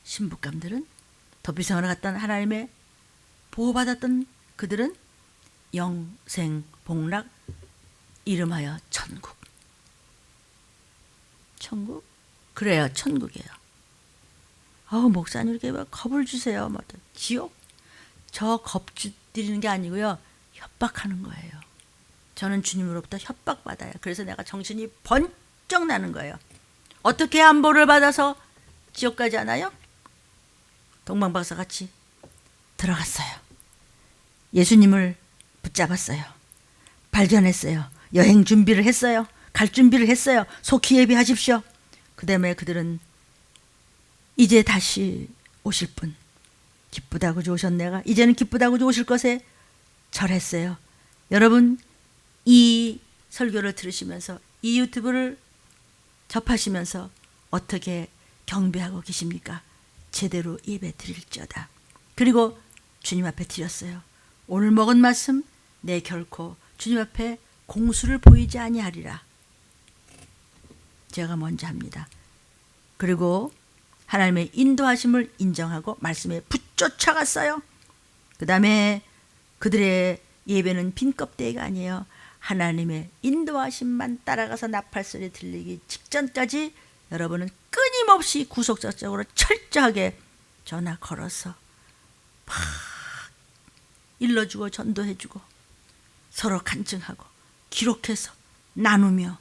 신부감들은 도피성으로 갔던 하나님의 보호받았던 그들은 영생 복락 이름하여 천국. 천국? 그래요. 천국이에요. 목사님 이렇게 왜 겁을 주세요. 지옥? 저 겁 드리는 게 아니고요. 협박하는 거예요. 저는 주님으로부터 협박받아요. 그래서 내가 정신이 번쩍 나는 거예요. 어떻게 안보를 받아서 지옥 가지 않아요? 동방박사 같이 들어갔어요. 예수님을 붙잡았어요. 발견했어요. 여행 준비를 했어요. 갈 준비를 했어요. 속히 예비하십시오. 그 다음에 그들은 이제 다시 오실 분, 기쁘다고 오셨네가 이제는 기쁘다고 오실 것에 절했어요. 여러분, 이 설교를 들으시면서 이 유튜브를 접하시면서 어떻게 경배하고 계십니까? 제대로 예배 드릴지어다. 그리고 주님 앞에 드렸어요. 오늘 먹은 말씀 내 결코 주님 앞에 공수를 보이지 아니하리라. 제가 먼저 합니다. 그리고 하나님의 인도하심을 인정하고 말씀에 붙쫓아갔어요. 그 다음에 그들의 예배는 빈 껍데기가 아니에요. 하나님의 인도하심만 따라가서 나팔소리 들리기 직전까지 여러분은 끊임없이 구속적으로 철저하게 전화 걸어서 막 일러주고 전도해주고 서로 간증하고 기록해서 나누며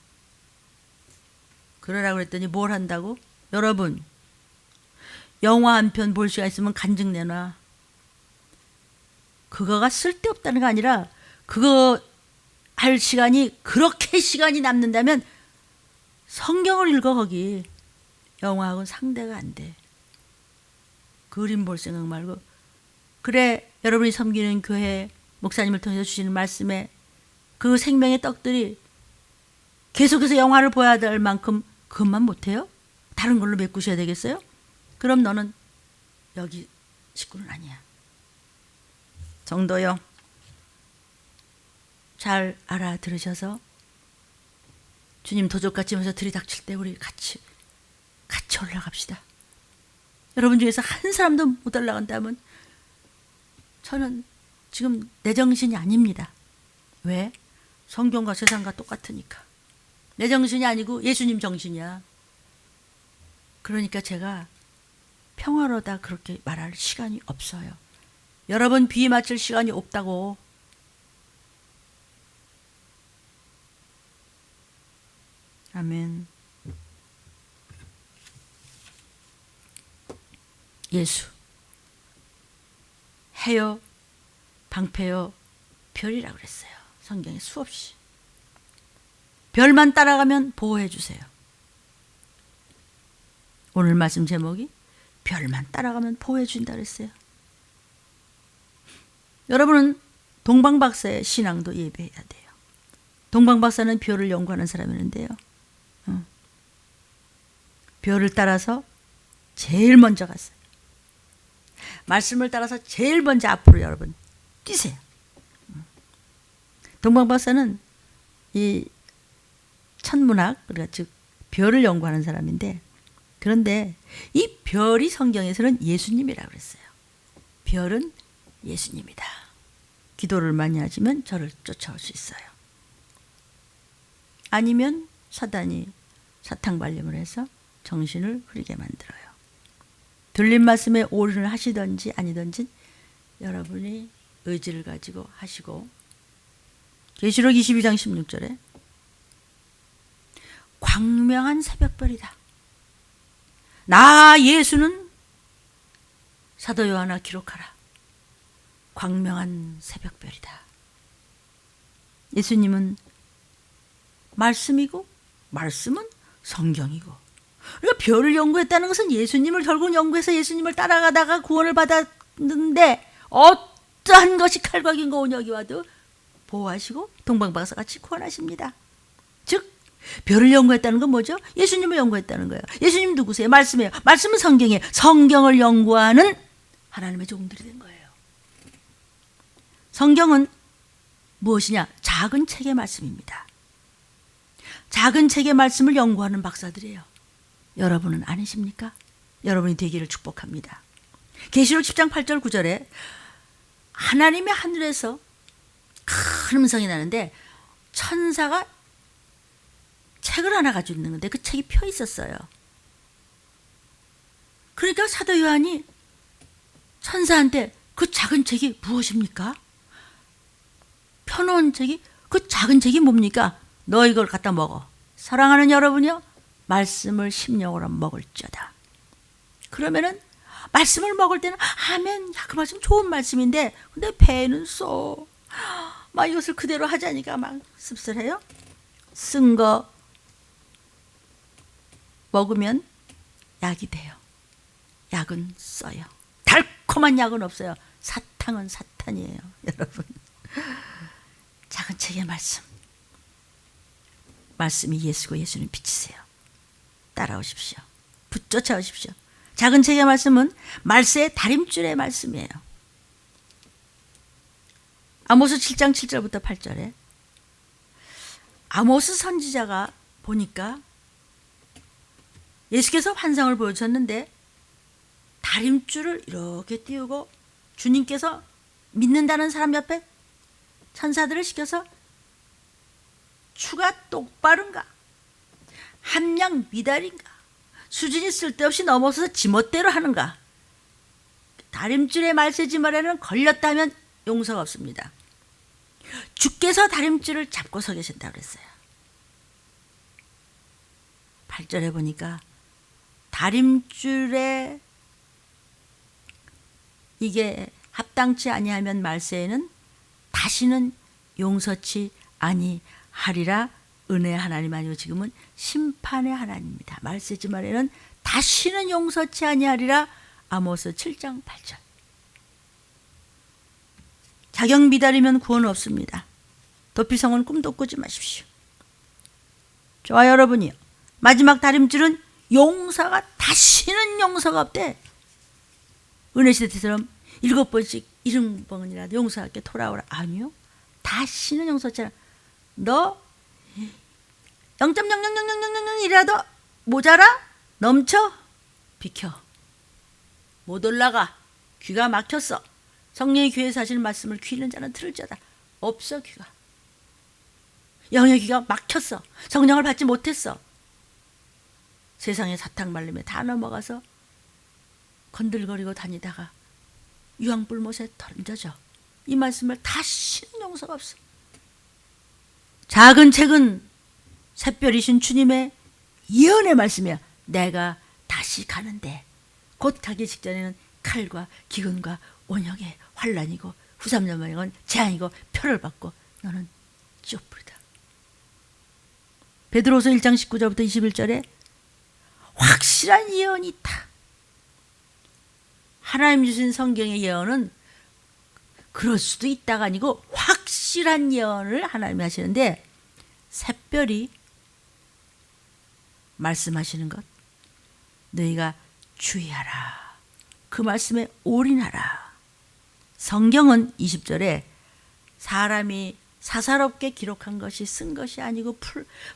그러라고 그랬더니 뭘 한다고? 여러분, 영화 한 편 볼 시간 있으면 간증 내놔. 그거가 쓸데없다는 게 아니라 그거 할 시간이 그렇게 시간이 남는다면 성경을 읽어. 거기 영화하고는 상대가 안 돼. 그림 볼 생각 말고. 그래, 여러분이 섬기는 교회 목사님을 통해서 주시는 말씀에 그 생명의 떡들이 계속해서 영화를 보아야 될 만큼 그것만 못해요? 다른 걸로 메꾸셔야 되겠어요? 그럼 너는 여기 식구는 아니야. 정도요. 잘 알아들으셔서 주님 도적같이 면서 들이닥칠 때 우리 같이 올라갑시다. 여러분 중에서 한 사람도 못 올라간다면 저는 지금 내 정신이 아닙니다. 왜? 성경과 세상과 똑같으니까. 내 정신이 아니고 예수님 정신이야. 그러니까 제가 평화로다 그렇게 말할 시간이 없어요. 여러분 비위 맞출 시간이 없다고. 아멘. 예수, 해요, 방패요, 별이라고 그랬어요. 성경에 수없이. 별만 따라가면 보호해 주세요. 오늘 말씀 제목이 별만 따라가면 보호해 준다 그랬어요. 여러분은 동방박사의 신앙도 예배해야 돼요. 동방박사는 별을 연구하는 사람이었는데요. 별을 따라서 제일 먼저 갔어요. 말씀을 따라서 제일 먼저 앞으로 여러분 뛰세요. 동방박사는 이 천문학, 그러니까 즉 별을 연구하는 사람인데, 그런데 이 별이 성경에서는 예수님이라고 그랬어요. 별은 예수님이다. 기도를 많이 하시면 저를 쫓아올 수 있어요. 아니면 사단이 사탕발림을 해서 정신을 흐리게 만들어요. 들린 말씀에 올인을 하시든지 아니든지 여러분이 의지를 가지고 하시고, 계시록 22장 16절에 광명한 새벽별이다. 나 예수는 사도 요한아 기록하라. 광명한 새벽별이다. 예수님은 말씀이고 말씀은 성경이고, 그러니까 별을 연구했다는 것은 예수님을 결국 연구해서 예수님을 따라가다가 구원을 받았는데 어떠한 것이 칼각인가 온역이 와도 보호하시고 동방박사같이 구원하십니다. 즉 별을 연구했다는 건 뭐죠? 예수님을 연구했다는 거예요. 예수님 누구세요? 말씀이에요. 말씀은 성경이에요. 성경을 연구하는 하나님의 종들이 된 거예요. 성경은 무엇이냐? 작은 책의 말씀입니다. 작은 책의 말씀을 연구하는 박사들이에요. 여러분은 아니십니까? 여러분이 되기를 축복합니다. 계시록 10장 8절 9절에 하나님의 하늘에서 큰 음성이 나는데 천사가 책을 하나 가지고 있는 건데 그 책이 펴 있었어요. 그러니까 사도 요한이 천사한테 그 작은 책이 무엇입니까? 펴놓은 책이, 그 작은 책이 뭡니까? 너 이걸 갖다 먹어. 사랑하는 여러분이요, 말씀을 심령으로 먹을지어다. 그러면은 말씀을 먹을 때는 아멘, 야, 그 말씀 좋은 말씀인데 근데 배는 써. 막 이것을 그대로 하자니까 막 씁쓸해요. 쓴 거 먹으면 약이 돼요. 약은 써요. 달콤한 약은 없어요. 사탕은 사탄이에요. 여러분, 작은 책의 말씀, 말씀이 예수고 예수는 빛이세요. 따라오십시오. 붙쫓아오십시오. 작은 책의 말씀은 말세의 다림줄의 말씀이에요. 아모스 7장 7절부터 8절에 아모스 선지자가 보니까 예수께서 환상을 보여주셨는데 다림줄을 이렇게 띄우고 주님께서 믿는다는 사람 옆에 천사들을 시켜서 추가 똑바른가 함량 미달인가 수준이 쓸데없이 넘어서서 지멋대로 하는가. 다림줄의 말세지말에는 걸렸다면 용서가 없습니다. 주께서 다림줄을 잡고 서 계신다고 그랬어요. 8절에 보니까 다림줄에 이게 합당치 아니하면 말세에는 다시는 용서치 아니하리라. 은혜의 하나님 아니고 지금은 심판의 하나님입니다. 말세지말에는 다시는 용서치 아니하리라. 아모스 7장 8절. 자격 미달이면 구원 없습니다. 도피성은 꿈도 꾸지 마십시오. 저와 여러분이요, 마지막 다림줄은 용서가 다시는 용서가 없대. 은혜시대처럼 7번씩 70번이라도 용서할게 돌아오라. 아니요, 다시는 용서치 않아. 너 0.000000이라도 모자라? 넘쳐? 비켜. 못 올라가. 귀가 막혔어. 성령의 귀에서 하시는 말씀을 귀 있는 자는 들을 자다. 없어 귀가. 영의 귀가 막혔어. 성령을 받지 못했어. 세상의 사탕 말림에 다 넘어가서 건들거리고 다니다가 유황불못에 던져져. 이 말씀을 다시는 용서가 없어. 작은 책은 샛별이신 주님의 예언의 말씀이야. 내가 다시 가는데 곧 가기 직전에는 칼과 기근과 원형의 환란이고 후삼년만이건 재앙이고 표를 받고 너는 찌어버리다. 베드로서 1장 19절부터 21절에 확실한 예언이 있다. 하나님 주신 성경의 예언은 그럴 수도 있다가 아니고 확실한 예언을 하나님이 하시는데, 샛별이 말씀하시는 것 너희가 주의하라. 그 말씀에 올인하라. 성경은 20절에 사람이 사사롭게 기록한 것이 쓴 것이 아니고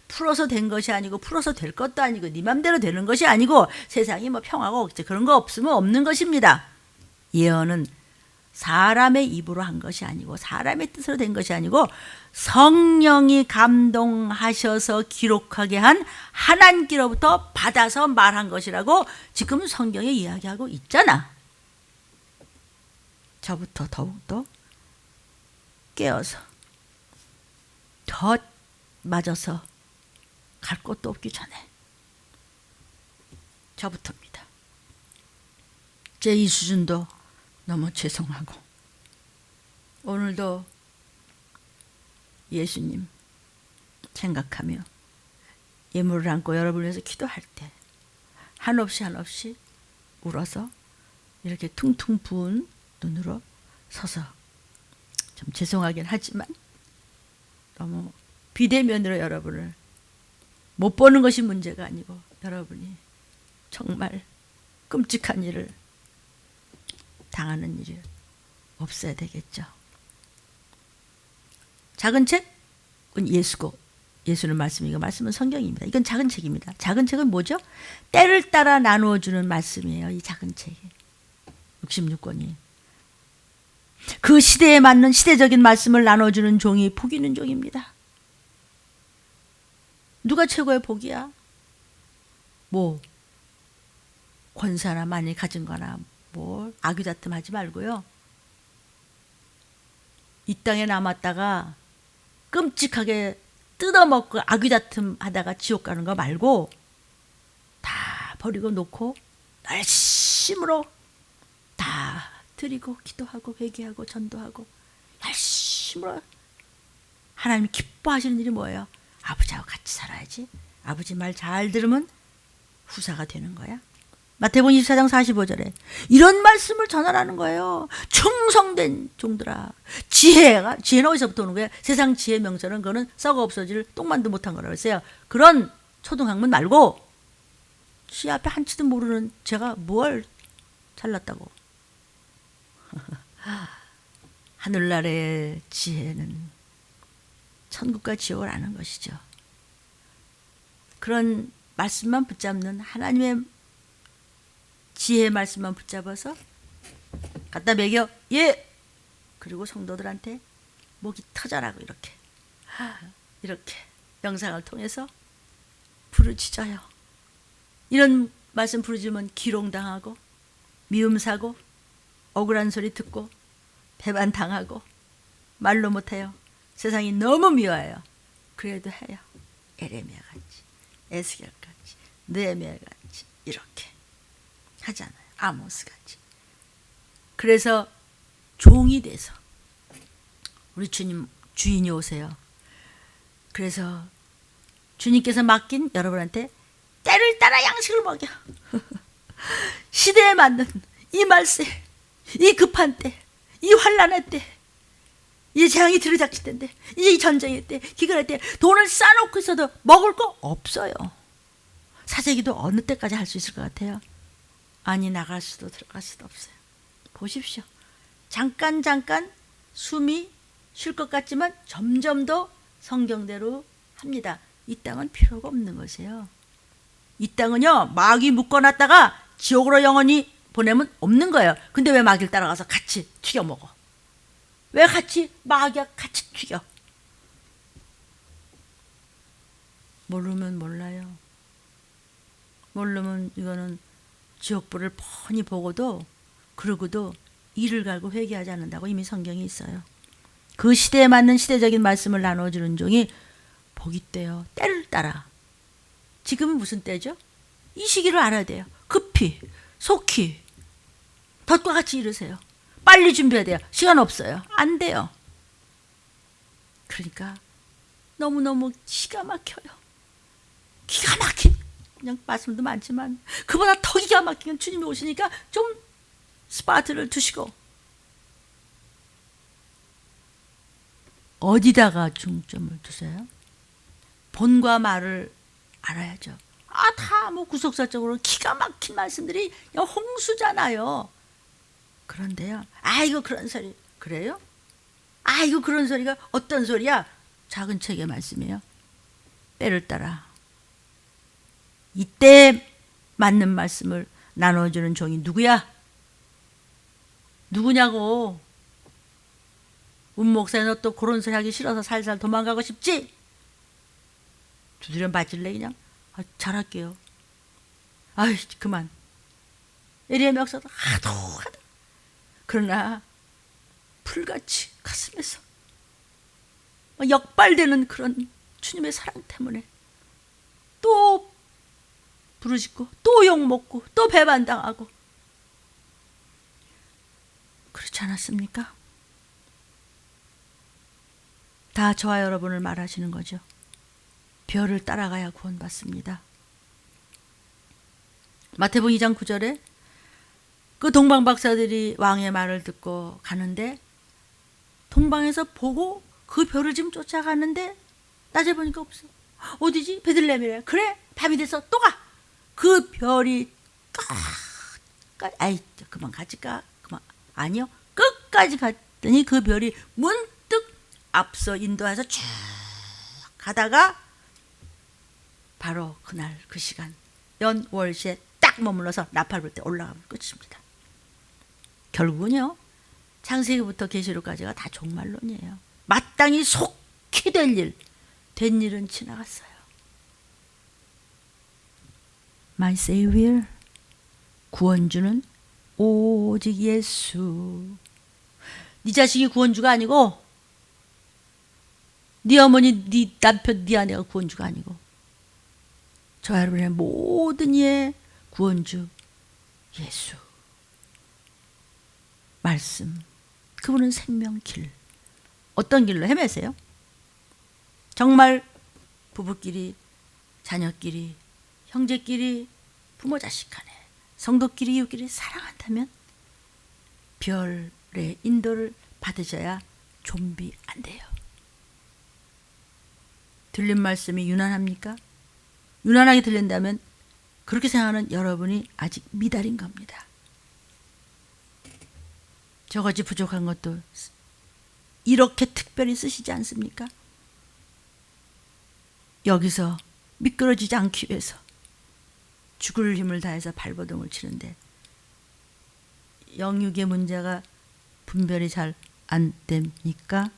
풀어서 된 것이 아니고 풀어서 될 것도 아니고 네 맘대로 되는 것이 아니고 세상이 뭐 평화가 그런 거 없으면 없는 것입니다. 예언은 사람의 입으로 한 것이 아니고 사람의 뜻으로 된 것이 아니고 성령이 감동하셔서 기록하게 한 하나님께로부터 받아서 말한 것이라고 지금 성경에 이야기하고 있잖아. 저부터 더욱더 깨어서 더 맞아서 갈 곳도 없기 전에 저부터입니다. 제 이 수준도 너무 죄송하고 오늘도 예수님 생각하며 예물을 안고 여러분을 위해서 기도할 때 한없이 울어서 이렇게 퉁퉁 부은 눈으로 서서 좀 죄송하긴 하지만 너무 비대면으로 여러분을 못 보는 것이 문제가 아니고 여러분이 정말 끔찍한 일을 당하는 일이 없어야 되겠죠. 작은 책은 예수고 예수는 말씀이고 말씀은 성경입니다. 이건 작은 책입니다. 작은 책은 뭐죠? 때를 따라 나누어 주는 말씀이에요. 이 작은 책이 66권이 그 시대에 맞는 시대적인 말씀을 나눠주는 종이 복 있는 종입니다. 누가 최고의 복이야? 뭐 권사나 많이 가진 거나 뭐 아귀다툼 하지 말고요. 이 땅에 남았다가 끔찍하게 뜯어먹고 아귀다툼 하다가 지옥 가는 거 말고 다 버리고 놓고 열심으로 다 드리고 기도하고 회개하고 전도하고 열심으로 하나님이 기뻐하시는 일이 뭐예요? 아버지하고 같이 살아야지. 아버지 말 잘 들으면 후사가 되는 거야. 마태복음 24장 45절에 이런 말씀을 전하라는 거예요. 충성된 종들아. 지혜는 어디서부터 오는 거야? 세상 지혜 명설은 그거는 썩어 없어질 똥만도 못한 거라고 했어요. 그런 초등학문 말고 지 앞에 한치도 모르는 제가 뭘 잘났다고. 하늘나라의 지혜는 천국과 지옥을 아는 것이죠. 그런 말씀만 붙잡는 하나님의 지혜의 말씀만 붙잡아서 갖다 먹여. 예. 그리고 성도들한테 목이 터져라고 이렇게 영상을 통해서 부르짖어요. 이런 말씀 부르짖으면 기롱당하고 미움 사고 억울한 소리 듣고 배반당하고 말로 못해요. 세상이 너무 미워요. 그래도 해요. 에레미야 같이, 에스겔 같이, 느헤미야 같이 이렇게 하잖아요. 아모스 같이. 그래서 종이 돼서 우리 주님 주인이 오세요. 그래서 주님께서 맡긴 여러분한테 때를 따라 양식을 먹여. 시대에 맞는 이 말세, 이 급한 때, 이 환란의 때, 이 재앙이 들이닥칠 때인데, 이 전쟁의 때, 기근의 때 돈을 쌓아놓고 있어도 먹을 거 없어요. 사재기도 어느 때까지 할 수 있을 것 같아요? 아니, 나갈 수도 들어갈 수도 없어요. 보십시오. 잠깐 숨이 쉴 것 같지만 점점 더 성경대로 합니다. 이 땅은 필요가 없는 것이에요. 이 땅은요, 마귀 묶어놨다가 지옥으로 영원히 보내면 없는 거예요. 근데 왜 마귀를 따라가서 같이 튀겨 먹어? 왜 마귀와 같이 튀겨? 모르면 몰라요. 모르면 이거는 지옥불을 뻔히 보고도 그러고도 이를 갈고 회개하지 않는다고 이미 성경이 있어요. 그 시대에 맞는 시대적인 말씀을 나눠주는 종이 복이 있대요. 때를 따라. 지금은 무슨 때죠? 이 시기를 알아야 돼요. 급히, 속히, 덫과 같이 이르세요. 빨리 준비해야 돼요. 시간 없어요. 안 돼요. 그러니까 너무너무 기가 막혀요. 기가 막힌, 그냥 말씀도 많지만 그보다 더 기가 막힌 주님이 오시니까 좀 스파트를 두시고 어디다가 중점을 두세요? 본과 말을 알아야죠. 다 뭐 구속사적으로 기가 막힌 말씀들이 그냥 홍수잖아요. 그런데요, 이거 그런 소리 그래요? 이거 그런 소리가 어떤 소리야? 작은 책의 말씀이에요. 때를 따라 이때 맞는 말씀을 나눠주는 종이 누구야? 누구냐고. 목사님 너 또 그런 소리 하기 싫어서 살살 도망가고 싶지? 두드려 맞을래 그냥? 잘할게요. 그만. 에리야 역사도 하도 그러나 불같이 가슴에서 역발되는 그런 주님의 사랑 때문에 또 부르짖고 또 욕먹고 또 배반당하고 그렇지 않았습니까? 다 저와 여러분을 말하시는 거죠. 별을 따라가야 구원받습니다. 마태복음 2장 9절에 그 동방 박사들이 왕의 말을 듣고 가는데 동방에서 보고 그 별을 지금 쫓아가는데 낮에 보니까 없어. 어디지? 베들레헴이래. 그래, 밤이 돼서 또 가. 그 별이 그만 가지까. 그만. 아니요. 끝까지 갔더니 그 별이 문득 앞서 인도해서 쭉 가다가 바로 그날 그 시간 연월시에 딱 머물러서 나팔 불 때 올라가면 끝입니다. 결국은요, 창세기부터 계시록까지가 다 종말론이에요. 마땅히 속히 된 일은 지나갔어요. My Savior, 구원주는 오직 예수. 네 자식이 구원주가 아니고 네 어머니, 네 남편, 네 아내가 구원주가 아니고 저 여러분의 모든 이의 구원주 예수. 말씀. 그분은 생명길. 어떤 길로 헤매세요? 정말 부부끼리, 자녀끼리, 형제끼리, 부모 자식 간에 성도끼리 이웃끼리 사랑한다면 별의 인도를 받으셔야 좀비 안 돼요. 들린 말씀이 유난합니까? 유난하게 들린다면 그렇게 생각하는 여러분이 아직 미달인 겁니다. 저같이 부족한 것도 이렇게 특별히 쓰시지 않습니까? 여기서 미끄러지지 않기 위해서 죽을 힘을 다해서 발버둥을 치는데 영육의 문제가 분별이 잘 안 됩니까?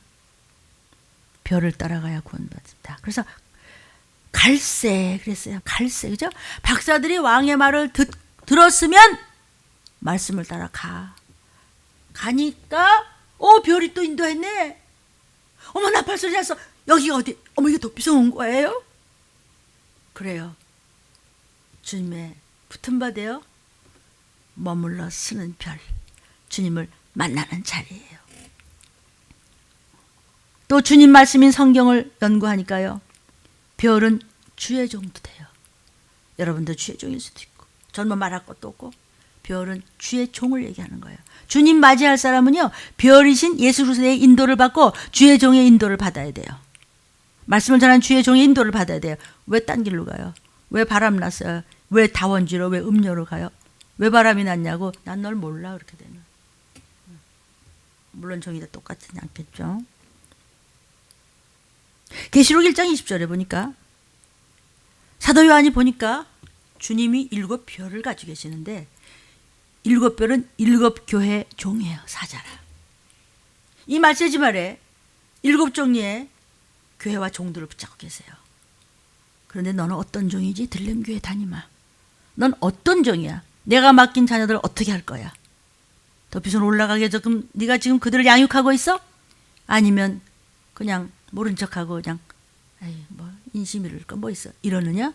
별을 따라가야 구원받습니다. 그래서 갈새 그랬어요. 갈새, 그죠? 박사들이 왕의 말을 들었으면 말씀을 따라 가니까 별이 또 인도했네. 어머, 나팔 소리 났어. 여기가 어디? 어머, 이게 도피성 온 거예요? 그래요. 주님의 붙은 바 되어 머물러 쓰는 별, 주님을 만나는 자리예요. 또 주님 말씀인 성경을 연구하니까요, 별은 주의 종도 돼요. 여러분도 주의 종일 수도 있고, 전 뭐 말할 것도 없고, 별은 주의 종을 얘기하는 거예요. 주님 맞이할 사람은요, 별이신 예수 그리스도의 인도를 받고 주의 종의 인도를 받아야 돼요. 말씀을 전하는 주의 종의 인도를 받아야 돼요. 왜 딴 길로 가요? 왜 바람 났어요? 왜 다원지로, 왜 음료로 가요? 왜 바람이 났냐고, 난 널 몰라, 그렇게 되는. 물론 종이 다 똑같지 않겠죠. 계시록 1장 20절에 보니까 사도 요한이 보니까 주님이 7별을 가지고 계시는데 7별은 7교회 종이에요. 사자라. 이 말세지 말에 7종류의 교회와 종들을 붙잡고 계세요. 그런데 너는 어떤 종이지? 들림교회 다니마. 넌 어떤 종이야? 내가 맡긴 자녀들 어떻게 할 거야? 더 올라가게 해서 그럼 네가 지금 그들을 양육하고 있어? 아니면 그냥 모른 척하고 그냥 뭐 인심 이를 거 뭐 있어? 이러느냐?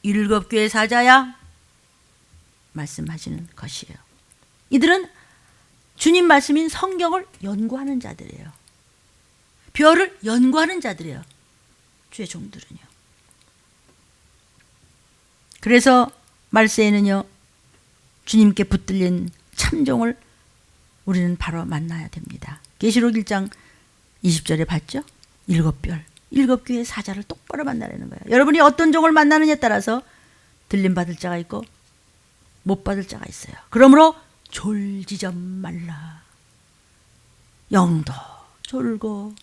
7교회 사자야? 말씀하시는 것이에요. 이들은 주님 말씀인 성경을 연구하는 자들이에요. 별을 연구하는 자들이에요. 주의 종들은요. 그래서 말세에는요, 주님께 붙들린 참종을 우리는 바로 만나야 됩니다. 계시록 1장 20절에 봤죠? 7별, 7교회 사자를 똑바로 만나라는 거예요. 여러분이 어떤 종을 만나느냐에 따라서 들림 받을 자가 있고 못 받을 자가 있어요. 그러므로 졸지좀 말라. 영도 졸고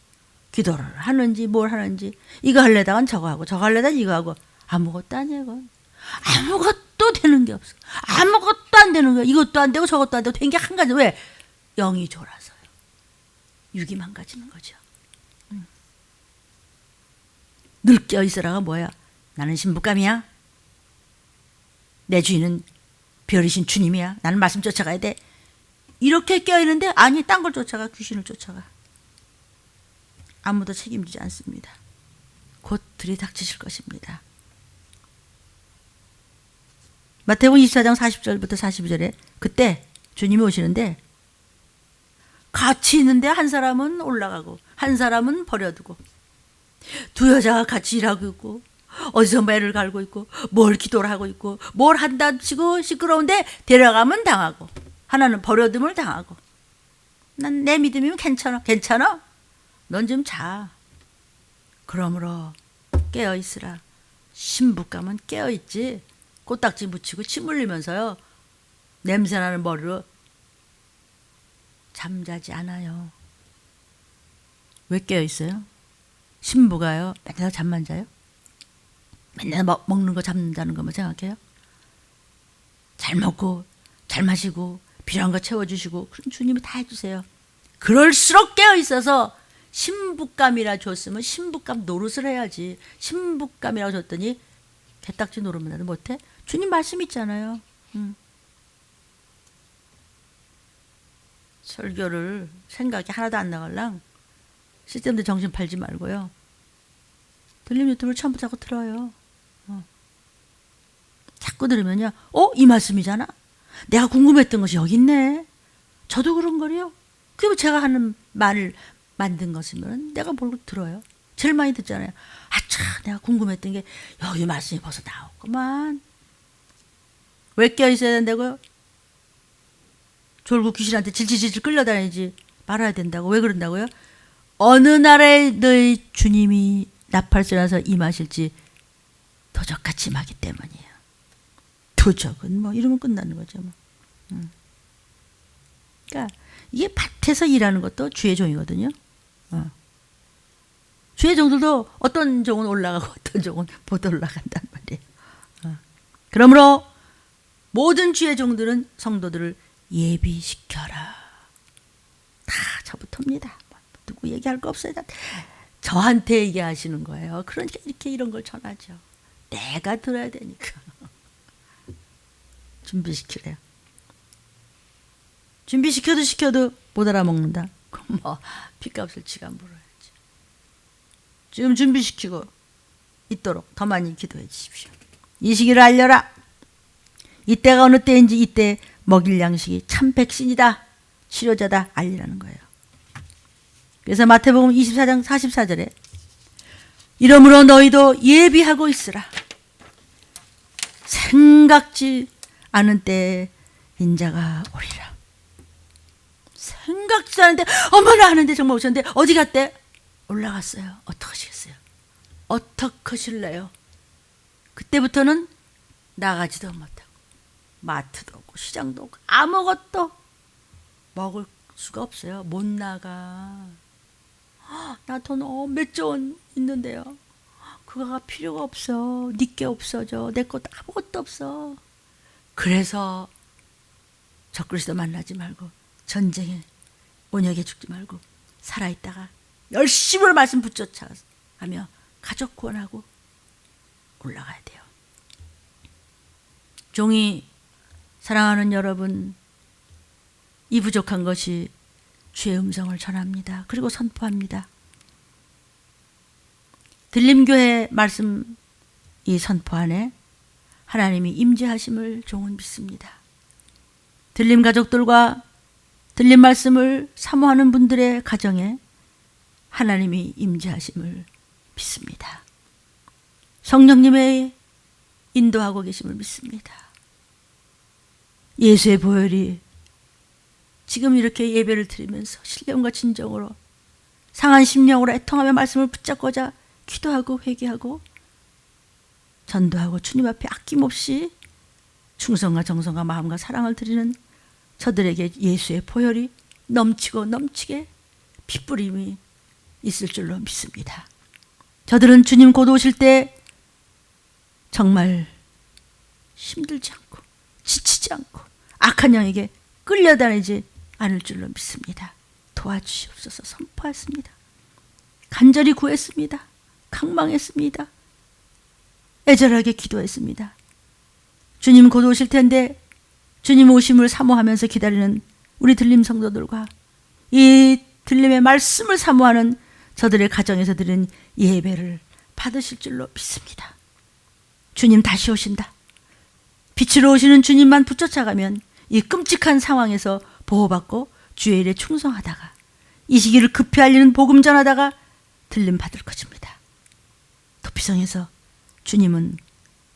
기도를 하는지 뭘 하는지, 이거 할래다간 저거 하고 저거 할래다간 이거 하고, 아무것도 아니에요. 그건. 아무것도 되는 게 없어. 아무것도 안 되는 거야. 이것도 안 되고 저것도 안 되고 된 게 한 가지. 왜? 영이 졸아서요. 육이 망가지는 거죠. 늘 깨어있으라가 뭐야? 나는 신부감이야. 내 주인은 별이신 주님이야. 나는 말씀 쫓아가야 돼. 이렇게 깨어있는데 아니, 딴 걸 쫓아가. 귀신을 쫓아가. 아무도 책임지지 않습니다. 곧 들이닥치실 것입니다. 마태복음 24장 40절부터 42절에 그때 주님이 오시는데 같이 있는데 한 사람은 올라가고 한 사람은 버려두고, 두 여자가 같이 일하고 있고 어디서 매를 갈고 있고 뭘 기도를 하고 있고 뭘 한다 치고 시끄러운데 데려가면 당하고, 하나는 버려둠을 당하고. 난 내 믿음이면 괜찮아. 괜찮아? 넌 좀 자. 그러므로 깨어있으라. 신부감은 깨어있지. 코딱지 묻히고 침 흘리면서요, 냄새나는 머리로 잠자지 않아요. 왜 깨어있어요? 신부가요 맨날 잠만 자요? 맨날 먹는 거 잠자는 것만 생각해요? 잘 먹고 잘 마시고 필요한 거 채워주시고 그럼 주님이 다 해주세요. 그럴수록 깨어있어서 신부감이라 줬으면 신부감 노릇을 해야지. 신부감이라고 줬더니 개딱지 노릇만 해도 못해? 주님 말씀 있잖아요. 설교를 생각이 하나도 안 나갈랑 시스템도 정신 팔지 말고요, 들림 유튜브를 처음부터 자꾸 들어요. 자꾸 들으면요, 이 말씀이잖아. 내가 궁금했던 것이 여기 있네. 저도 그런 거래요. 그리고 제가 하는 말을 만든 것이면 내가 뭘 들어요. 제일 많이 듣잖아요. 아차, 내가 궁금했던 게 여기 말씀이 벌써 나왔구만. 왜 껴 있어야 된다고요? 졸고 귀신한테 질질질질 끌려다니지 말아야 된다고. 왜 그런다고요? 어느 날에 너희 주님이 나팔선에서 임하실지 도적같이 임하기 때문이에요. 도적은 뭐 이러면 끝나는 거죠. 뭐. 그러니까 이게 밭에서 일하는 것도 주의 종이거든요. 주의 종들도 어떤 종은 올라가고 어떤 종은 못 올라간단 말이에요. 그러므로 모든 주의 종들은 성도들을 예비시켜라. 다 저부터입니다. 누구 얘기할 거 없어요. 저한테 얘기하시는 거예요. 그러니까 이렇게 이런 걸 전하죠. 내가 들어야 되니까. 준비시키래요. 준비시켜도 시켜도 못 알아먹는다. 그럼 뭐 핏값을 지가 물어야지. 지금 준비시키고 있도록 더 많이 기도해 주십시오. 이 시기를 알려라. 이때가 어느 때인지 이때 먹일 양식이 참 백신이다. 치료자다. 알리라는 거예요. 그래서 마태복음 24장 44절에 이러므로 너희도 예비하고 있으라. 생각지 않은 때에 인자가 오리라. 생각지도 않은데 어머나 하는데 정말 오셨는데 어디 갔대? 올라갔어요. 어떡하시겠어요? 어떡하실래요? 그때부터는 나가지도 못하고 마트도 없고 시장도 없고 아무것도 먹을 수가 없어요. 못 나가. 나 돈 몇 조 원 있는데요. 그거가 필요가 없어. 니께 없어져. 내 것도 아무것도 없어. 그래서 적그리스도 만나지 말고 전쟁에 온역에 죽지 말고 살아있다가 열심으로 말씀 붙여가며 가족 구원하고 올라가야 돼요. 종이 사랑하는 여러분, 이 부족한 것이 주의 음성을 전합니다. 그리고 선포합니다. 들림교회 말씀 이 선포 안에 하나님이 임재하심을 종은 믿습니다. 들림 가족들과 들림 말씀을 사모하는 분들의 가정에 하나님이 임재하심을 믿습니다. 성령님의 인도하고 계심을 믿습니다. 예수의 보혈이 지금 이렇게 예배를 드리면서 신령과 진정으로 상한 심령으로 애통하며 말씀을 붙잡고자 기도하고 회개하고 전도하고 주님 앞에 아낌없이 충성과 정성과 마음과 사랑을 드리는 저들에게 예수의 보혈이 넘치고 넘치게 핏부림이 있을 줄로 믿습니다. 저들은 주님 곧 오실 때 정말 힘들지 않고 지치지 않고 악한 영에게 끌려다니지 않을 줄로 믿습니다. 도와주시옵소서. 선포했습니다. 간절히 구했습니다. 강망했습니다. 애절하게 기도했습니다. 주님 곧 오실 텐데 주님 오심을 사모하면서 기다리는 우리 들림 성도들과 이 들림의 말씀을 사모하는 저들의 가정에서 드린 예배를 받으실 줄로 믿습니다. 주님 다시 오신다. 빛으로 오시는 주님만 붙여차가면 이 끔찍한 상황에서 보호받고 주의 일에 충성하다가 이 시기를 급히 알리는 복음 전하다가 들림 받을 것입니다. 도피성에서 주님은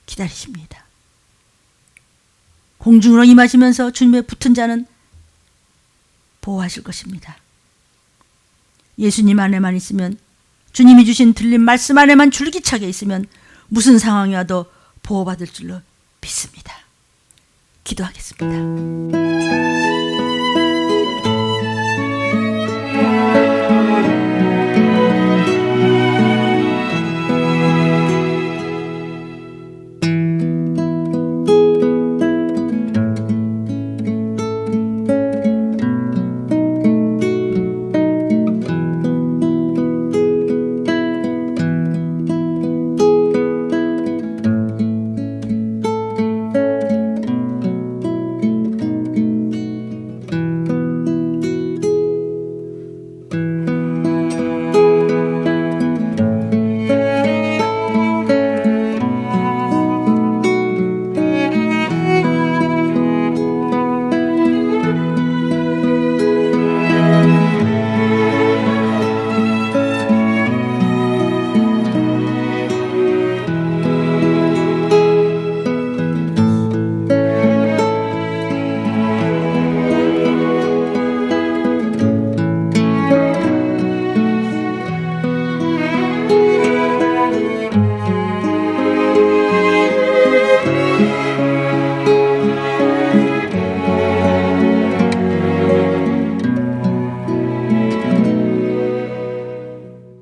기다리십니다. 공중으로 임하시면서 주님의 붙은 자는 보호하실 것입니다. 예수님 안에만 있으면, 주님이 주신 들림 말씀 안에만 줄기차게 있으면 무슨 상황이 와도 보호받을 줄로 믿습니다. 기도하겠습니다.